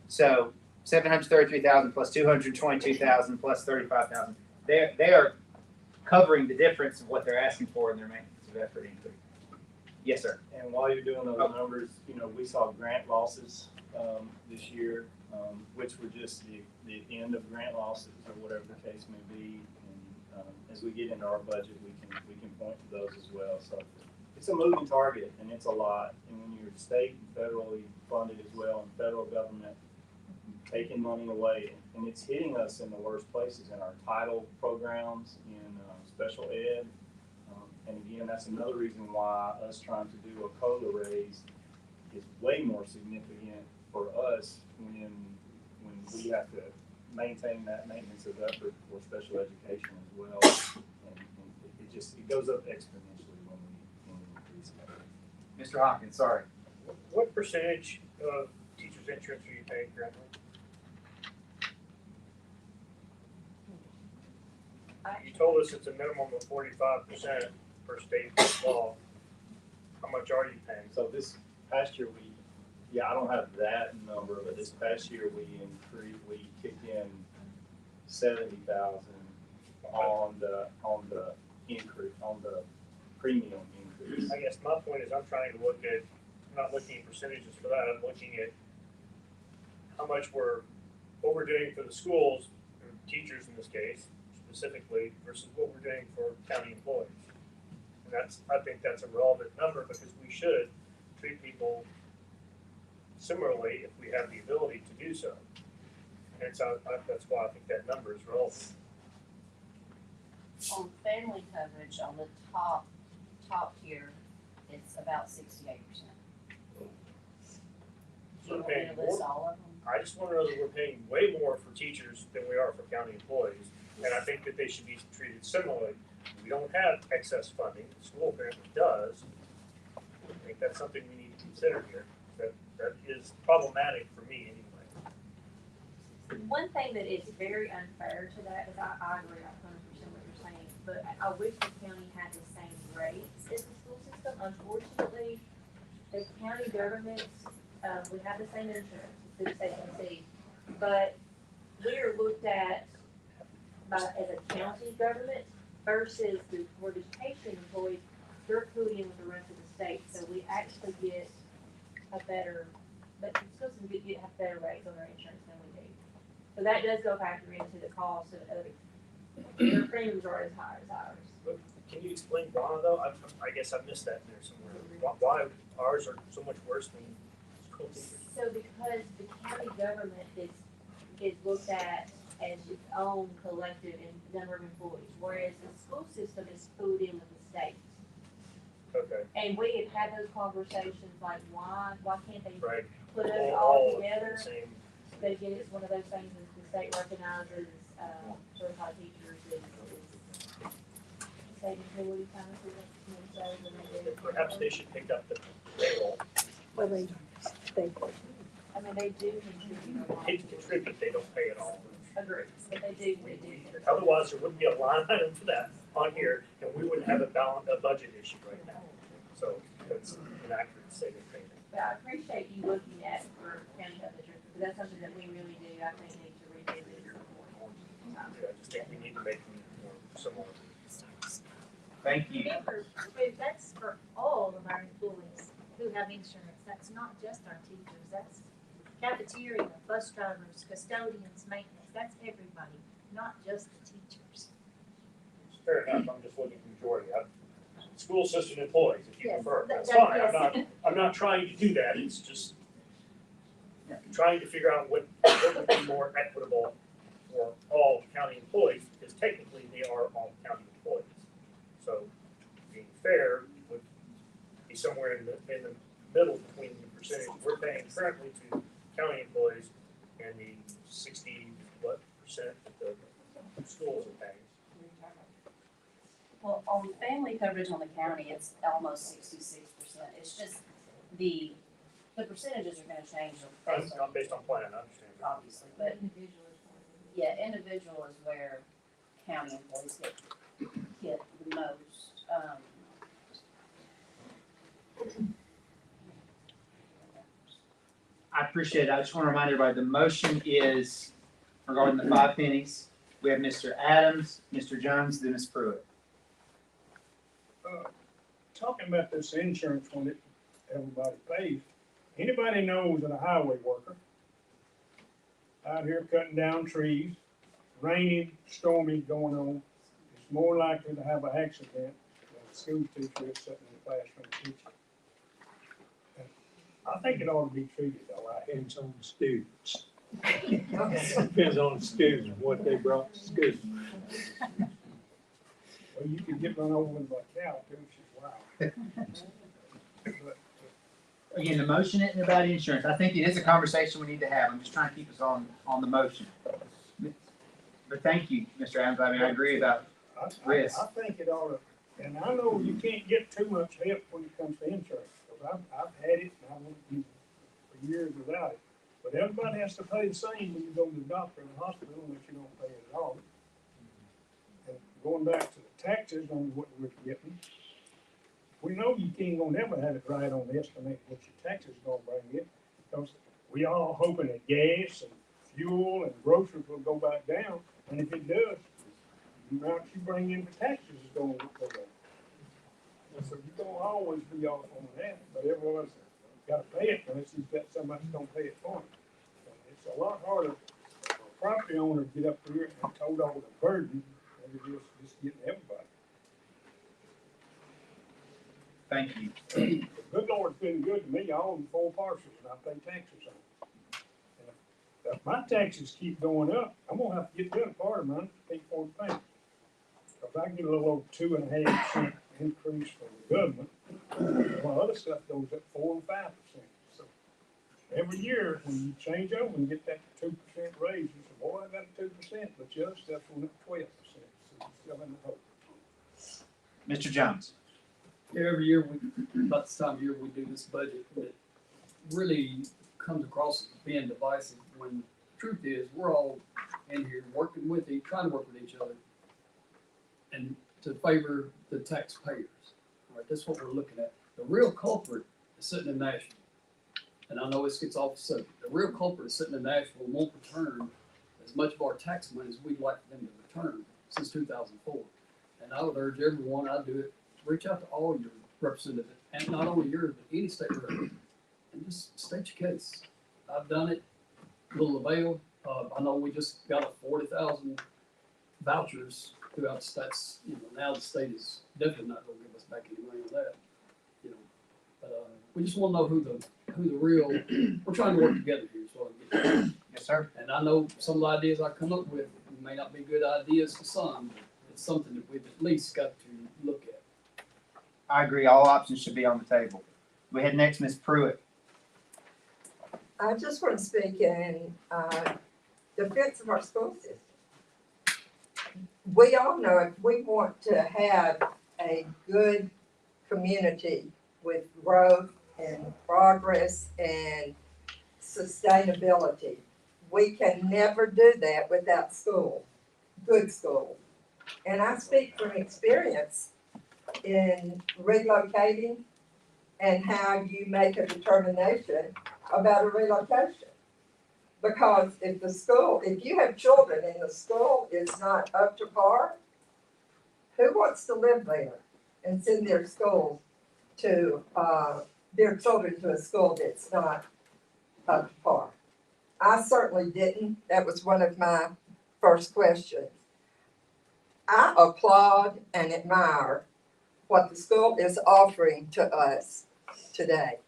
So $733,000 plus $222,000 plus $35,000. They are covering the difference of what they're asking for in their maintenance of effort increase. Yes, sir. And while you're doing those numbers, we saw grant losses this year, which were just the end of grant losses or whatever the case may be. And as we get into our budget, we can point to those as well. So it's a moving target, and it's a lot. And when you're state and federally funded as well, and federal government taking money away, and it's hitting us in the worst places in our title programs, in special ed. And again, that's another reason why us trying to do a COLA raise is way more significant for us when we have to maintain that maintenance of effort for special education as well. And it goes up exponentially when we increase that. Mr. Hopkins, sorry. What percentage of teachers' insurance are you paying currently? You told us it's a minimum of 45% per state law. How much are you paying? So this past year, I don't have that number, but this past year we kicked in 70,000 on the increase, on the premium increase. I guess my point is I'm trying to look at, I'm not looking at percentages for that, I'm looking at how much what we're doing for the schools, or teachers in this case, specifically, versus what we're doing for county employees. And I think that's a relevant number, because we should treat people similarly if we have the ability to do so. And so that's why I think that number is relevant. On family coverage, on the top tier, it's about 68%. Do you want me to list all of them? I just want to know that we're paying way more for teachers than we are for county employees, and I think that they should be treated similarly. We don't have excess funding, the school apparently does. I think that's something we need to consider here. That is problematic for me anyway. One thing that is very unfair to that is I agree 100% what you're saying, but I wish the county had the same rates as the school system. Unfortunately, the county governments, we have the same insurance through the state of Tennessee, but we are looked at as a county government versus the board of education employees. They're put in with the rest of the state, so we actually get a better, but the schools have better rates on our insurance than we do. So that does go factor into the cost of their premiums are as high as ours. But can you explain why though? I guess I missed that there somewhere. Why ours are so much worse than school teachers? So because the county government is looked at as its own collective number of employees, whereas the school system is pulled in with the state. Okay, And we have had those conversations like why can't they right. put us all the together? same. But again, it's one of those things that the state recognizes certified teachers is paid employee kind of thing, so when they do. Perhaps they should pick up the payroll. Well, they, I mean, they do contribute a lot. They contribute, they don't pay it all. Agree, but they do. Otherwise, there wouldn't be a line item for that on here, and we wouldn't have a budget issue right now. So that's an accurate statement. But I appreciate you looking at for county health insurance, because that's something that we really do, I think, need to revisit. I just think we need to make them more similar. Thank you. Remember, Ruth, that's for all of our employees who have insurance. That's not just our teachers. That's cafeteria, bus drivers, custodians, maintenance. That's everybody, not just the teachers. Fair enough, I'm just looking at the majority. School system employees, if you Yes, prefer, that- that's that- fine. yes. I'm not trying to do that. It's just trying to figure out what would be more equitable for all county employees, because technically they are all county employees. So being fair would be somewhere in the middle between the percentage we're paying currently to county employees and the 60% that the schools are paying. Well, on family coverage on the county, it's almost 66%. It's just the percentages are gonna change based on, Not based on plan, I understand that. obviously, but yeah, individual is where county employees get hit the most. I appreciate it. I just want to remind everybody, the motion is regarding the 5 pennies. We have Mr. Adams, Mr. Jones, then Ms. Pruitt. Talking about this insurance one that everybody pays, anybody knows that a highway worker out here cutting down trees, raining, stormy going on, is more likely to have an accident than a school teacher is sitting in the classroom teaching. And I think it ought to be treated though. Depends on the students. Depends on the students and what they brought to school. Well, you could get run over by a cow too, she's wild. But Again, the motion isn't about insurance. I think it is a conversation we need to have. I'm just trying to keep us on the motion. But thank you, Mr. Adams. I mean, I agree about risk. I think it ought to, and I know you can't get too much help when it comes to insurance, because I've had it and I went through for years without it. But everybody has to pay the same when you go to the doctor in the hospital, unless you don't pay it at all. And going back to the taxes on what we're getting, we know you can't gonna never have it right on the estimate what your taxes gonna bring in, because we all hoping that gas and fuel and groceries will go back down, and if it does, the amount you bring in for taxes is gonna go down. And so you're gonna always be off on that, but everyone's gotta pay it unless you've got somebody that's gonna pay it for you. And it's a lot harder for a property owner to get up here and tote all the burden than it is just getting everybody. Thank you. The good Lord's been good to me. I own 4 parcels and I pay taxes on them. And if my taxes keep going up, I'm gonna have to get the other part of mine to pay for the thing. Cause I get a little over 2.5% increase from the government. While other stuff goes up 4 and 5%. So every year when you change over and get that 2% raise, you say, boy, I got a 2%, but your other stuff went up 12%. So you still in the hole. Mr. Jones. Every year, about this time of year, we do this budget, and it really comes across as being divisive, when the truth is, we're all in here working with trying to work with each other, and to favor the taxpayers. All right, that's what we're looking at. The real culprit is sitting in Nashville, and I know this gets off the subject. The real culprit is sitting in Nashville and won't return as much of our tax money as we'd like for them to return since 2004. And I would urge everyone, I do it, reach out to all your representatives, and not only yours, but any state representative, and just state your case. I've done it, little avail. I know we just got a 40,000 vouchers throughout the states. You know, now the state is definitely not gonna give us back any money on that. You know, but we just want to know who the real. We're trying to work together here, so I get that. Yes, sir. And I know some of the ideas I come up with may not be good ideas for some, but it's something that we've at least got to look at. I agree. All options should be on the table. We head next, Ms. Pruitt. I just want to speak in defense of our school system. We all know if we want to have a good community with growth and progress and sustainability. We can never do that without school, good school. And I speak from experience in relocating and how you make a determination about a relocation. Because if you have children and the school is not up to par, who wants to live there and send their children to a school that's not up to par? I certainly didn't. That was one of my first questions. I applaud and admire what the school is offering to us today.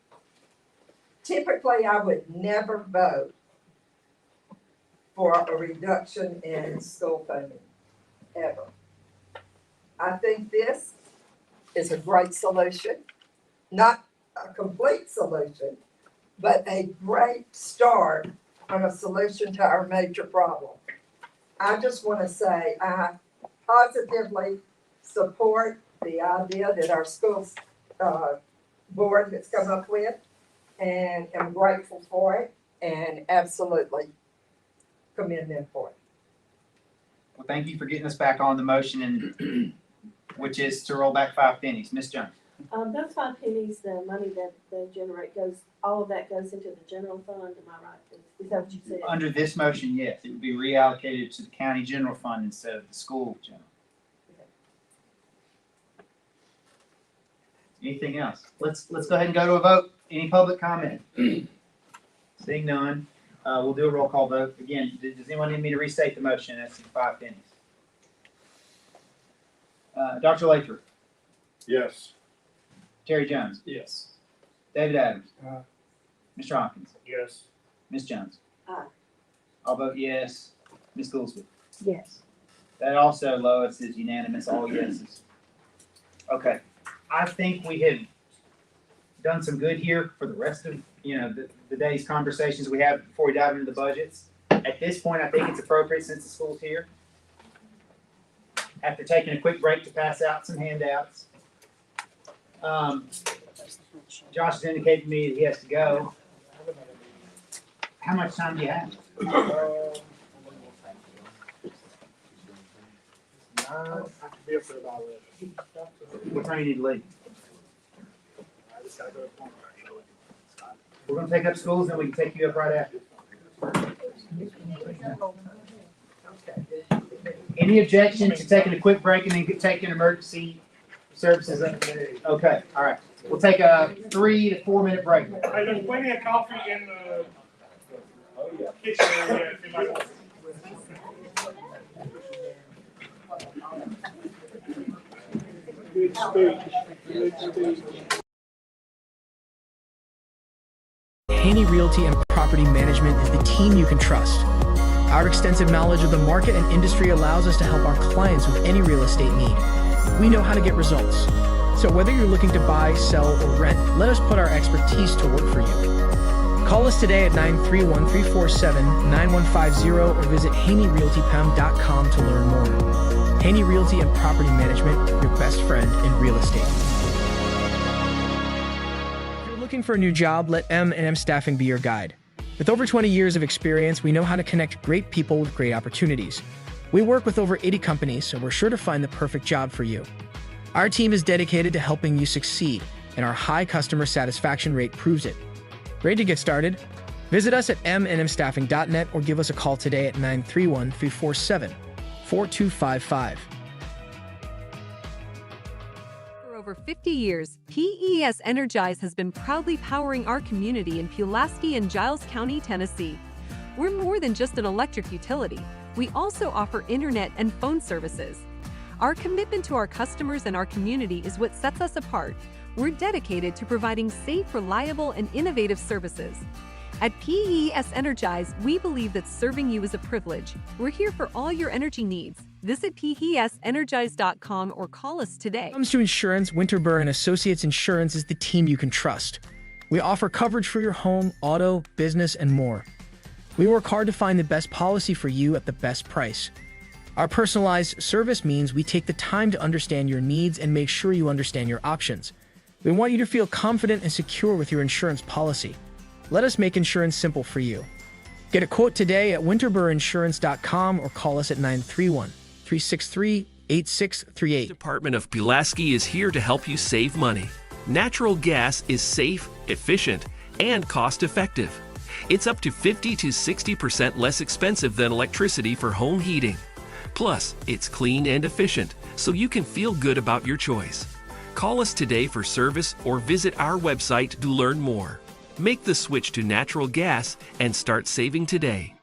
Typically, I would never vote for a reduction in school funding, ever. I think this is a great solution, not a complete solution, but a great start on a solution to our major problem. I just want to say I positively support the idea that our schools board has come up with, and am grateful for it, and absolutely commend them for it. Well, thank you for getting us back on the motion, and which is to roll back 5 pennies. Ms. Jones. Those 5 pennies, the money that they generate all of that goes into the general fund, am I right? Is that what you said? Under this motion, yes, it would be reallocated to the county general fund instead of the school general. Anything else? Let's go ahead and go to a vote. Any public comment? Seeing none, we'll do a roll call vote. Again, does anyone need me to restate the motion? That's the 5 pennies. Dr. Lathrop. Yes. Terry Jones. Yes. David Adams. Aye. Mr. Hawkins. Yes. Ms. Jones. Aye. I'll vote yes. Ms. Goolsby. Yes. That also, Lois, is unanimous, all yeses. Okay, I think we have done some good here for the rest of, the day's conversations we have before we dive into the budgets. At this point, I think it's appropriate, since the school's here, after taking a quick break, to pass out some handouts. Josh has indicated to me that he has to go. How much time do you have? I could be up there by 11. What time do you need to leave? I just gotta go to the corner, actually. We're gonna take up schools, then we can take you up right after. Any objection to taking a quick break and then taking emergency services up? Okay, all right. We'll take a 3 to 4 minute break. Hey, there's plenty of coffee in the kitchen area if you might want. Good speech. Good speech. Haney Realty and Property Management is the team you can trust. Our extensive knowledge of the market and industry allows us to help our clients with any real estate need. We know how to get results. So whether you're looking to buy, sell, or rent, let us put our expertise to work for you. Call us today at 931-347-9150 or visit HaneyRealtyPM.com to learn more. Haney Realty and Property Management, your best friend in real estate. If you're looking for a new job, let M&M Staffing be your guide. With over 20 years of experience, we know how to connect great people with great opportunities. We work with over 80 companies, so we're sure to find the perfect job for you. Our team is dedicated to helping you succeed, and our high customer satisfaction rate proves it. Ready to get started? Visit us at mnmstaffing.net or give us a call today at 931-347-4255. For over 50 years, PES Energize has been proudly powering our community in Pulaski and Giles County, Tennessee. We're more than just an electric utility. We also offer internet and phone services. Our commitment to our customers and our community is what sets us apart. We're dedicated to providing safe, reliable, and innovative services. At PES Energize, we believe that serving you is a privilege. We're here for all your energy needs. Visit PESenergize.com or call us today. When it comes to insurance, Winterburn & Associates Insurance is the team you can trust. We offer coverage for your home, auto, business, and more. We work hard to find the best policy for you at the best price. Our personalized service means we take the time to understand your needs and make sure you understand your options. We want you to feel confident and secure with your insurance policy. Let us make insurance simple for you. Get a quote today at winterburinsurance.com or call us at 931-363-8638. Department of Pulaski is here to help you save money. Natural gas is safe, efficient, and cost-effective. It's up to 50 to 60% less expensive than electricity for home heating. Plus, it's clean and efficient, so you can feel good about your choice. Call us today for service or visit our website to learn more. Make the switch to natural gas and start saving today.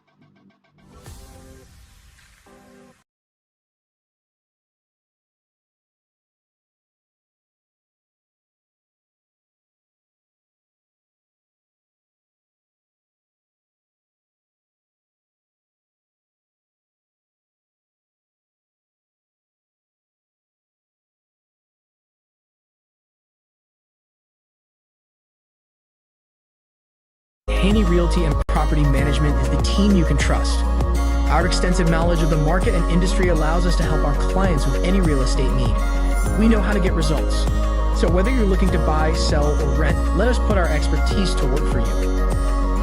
Haney Realty and Property Management is the team you can trust. Our extensive knowledge of the market and industry allows us to help our clients with any real estate need. We know how to get results. So whether you're looking to buy, sell, or rent, let us put our expertise to work for you.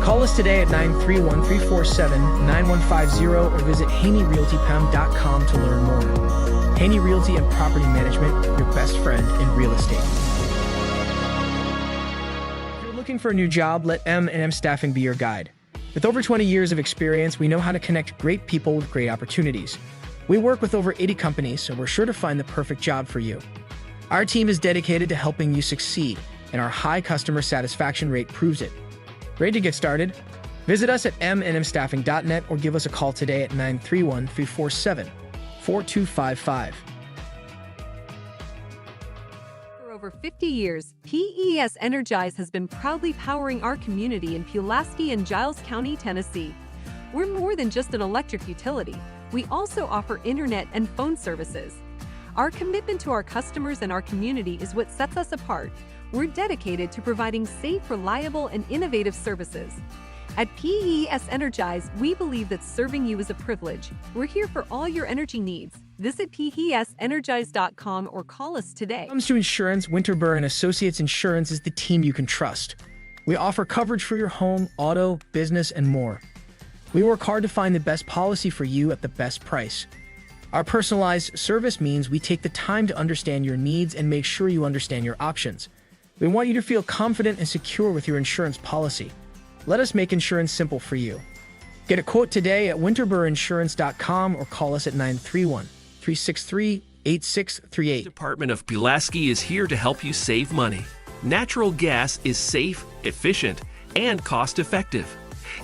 Call us today at 931-347-9150 or visit HaneyRealtyPM.com to learn more. Haney Realty and Property Management, your best friend in real estate. Looking for a new job, let M&M Staffing be your guide. With over 20 years of experience, we know how to connect great people with great opportunities. We work with over 80 companies, so we're sure to find the perfect job for you. Our team is dedicated to helping you succeed, and our high customer satisfaction rate proves it. Ready to get started? Visit us at mnmstaffing.net or give us a call today at 931-347-4255. For over 50 years, PES Energize has been proudly powering our community in Pulaski and Giles County, Tennessee. We're more than just an electric utility. We also offer internet and phone services. Our commitment to our customers and our community is what sets us apart. We're dedicated to providing safe, reliable, and innovative services. At PES Energize, we believe that serving you is a privilege. We're here for all your energy needs. Visit PESenergize.com or call us today. When it comes to insurance, Winterburn & Associates Insurance is the team you can trust. We offer coverage for your home, auto, business, and more. We work hard to find the best policy for you at the best price. Our personalized service means we take the time to understand your needs and make sure you understand your options. We want you to feel confident and secure with your insurance policy. Let us make insurance simple for you. Get a quote today at winterburinsurance.com or call us at 931-363-8638. Department of Pulaski is here to help you save money. Natural gas is safe, efficient, and cost-effective.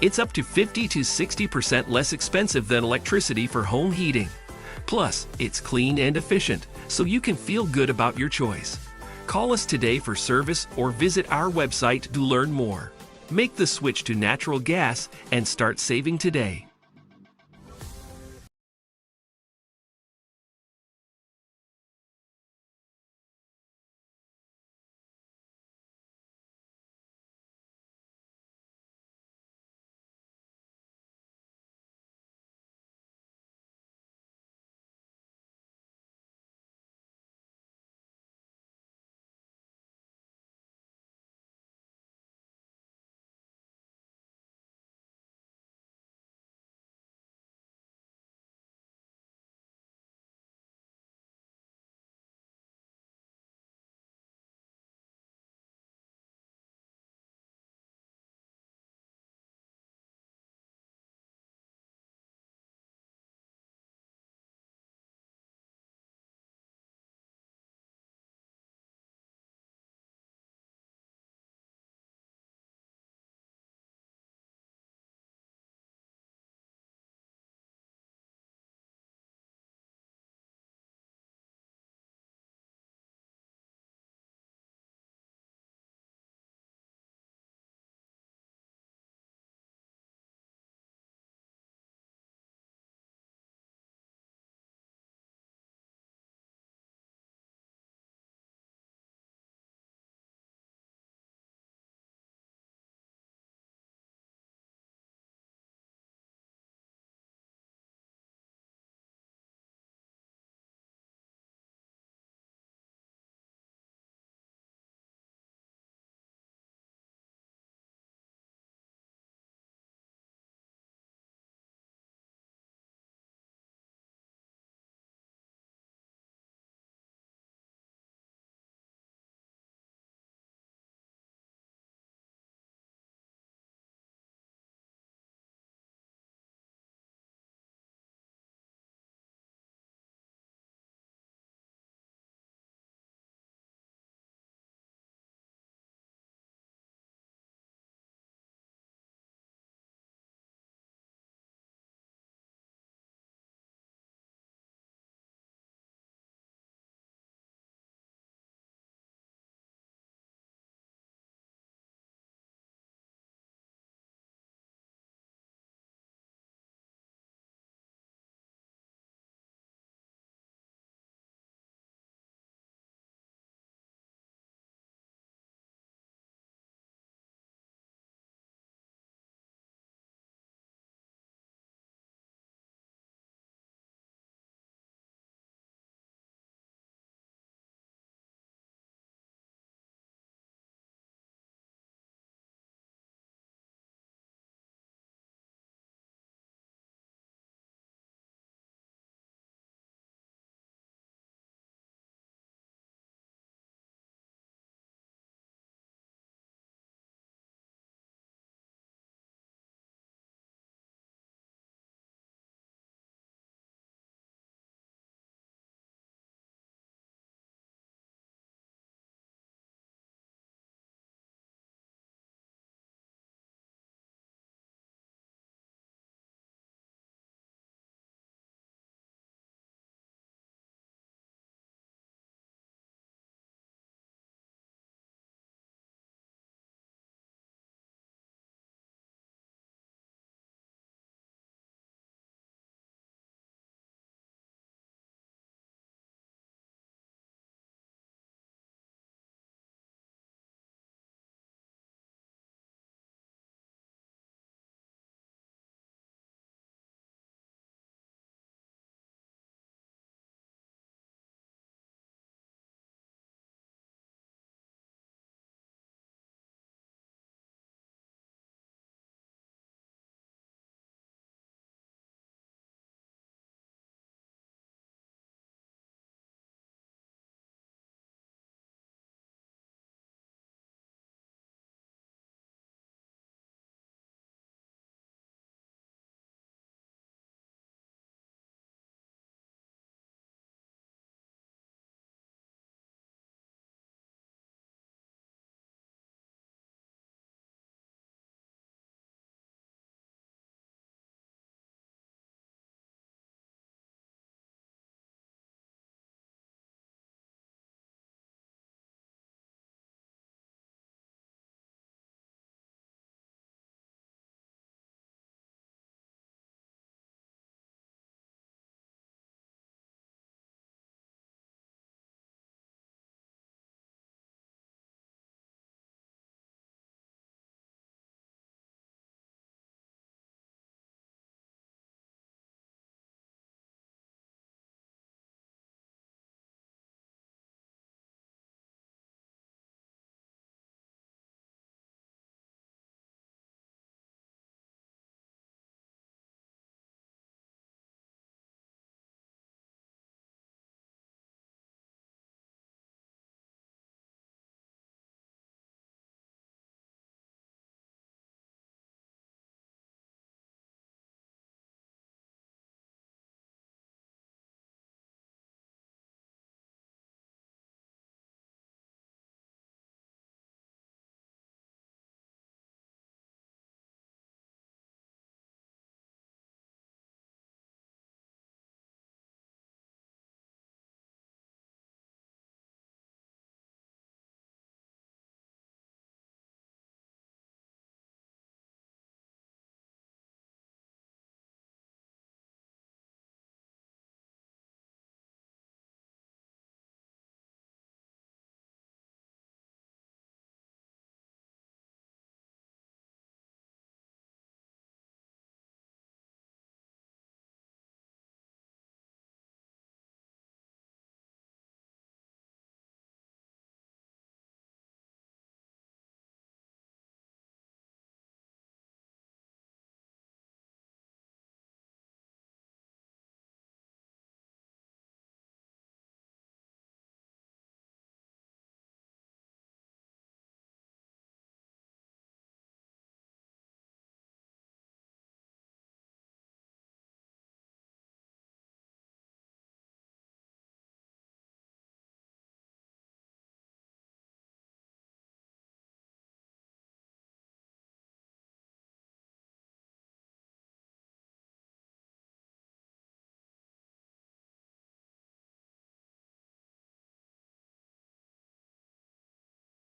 It's up to 50 to 60% less expensive than electricity for home heating. Plus, it's clean and efficient, so you can feel good about your choice. Call us today for service or visit our website to learn more. Make the switch to natural gas and start saving today.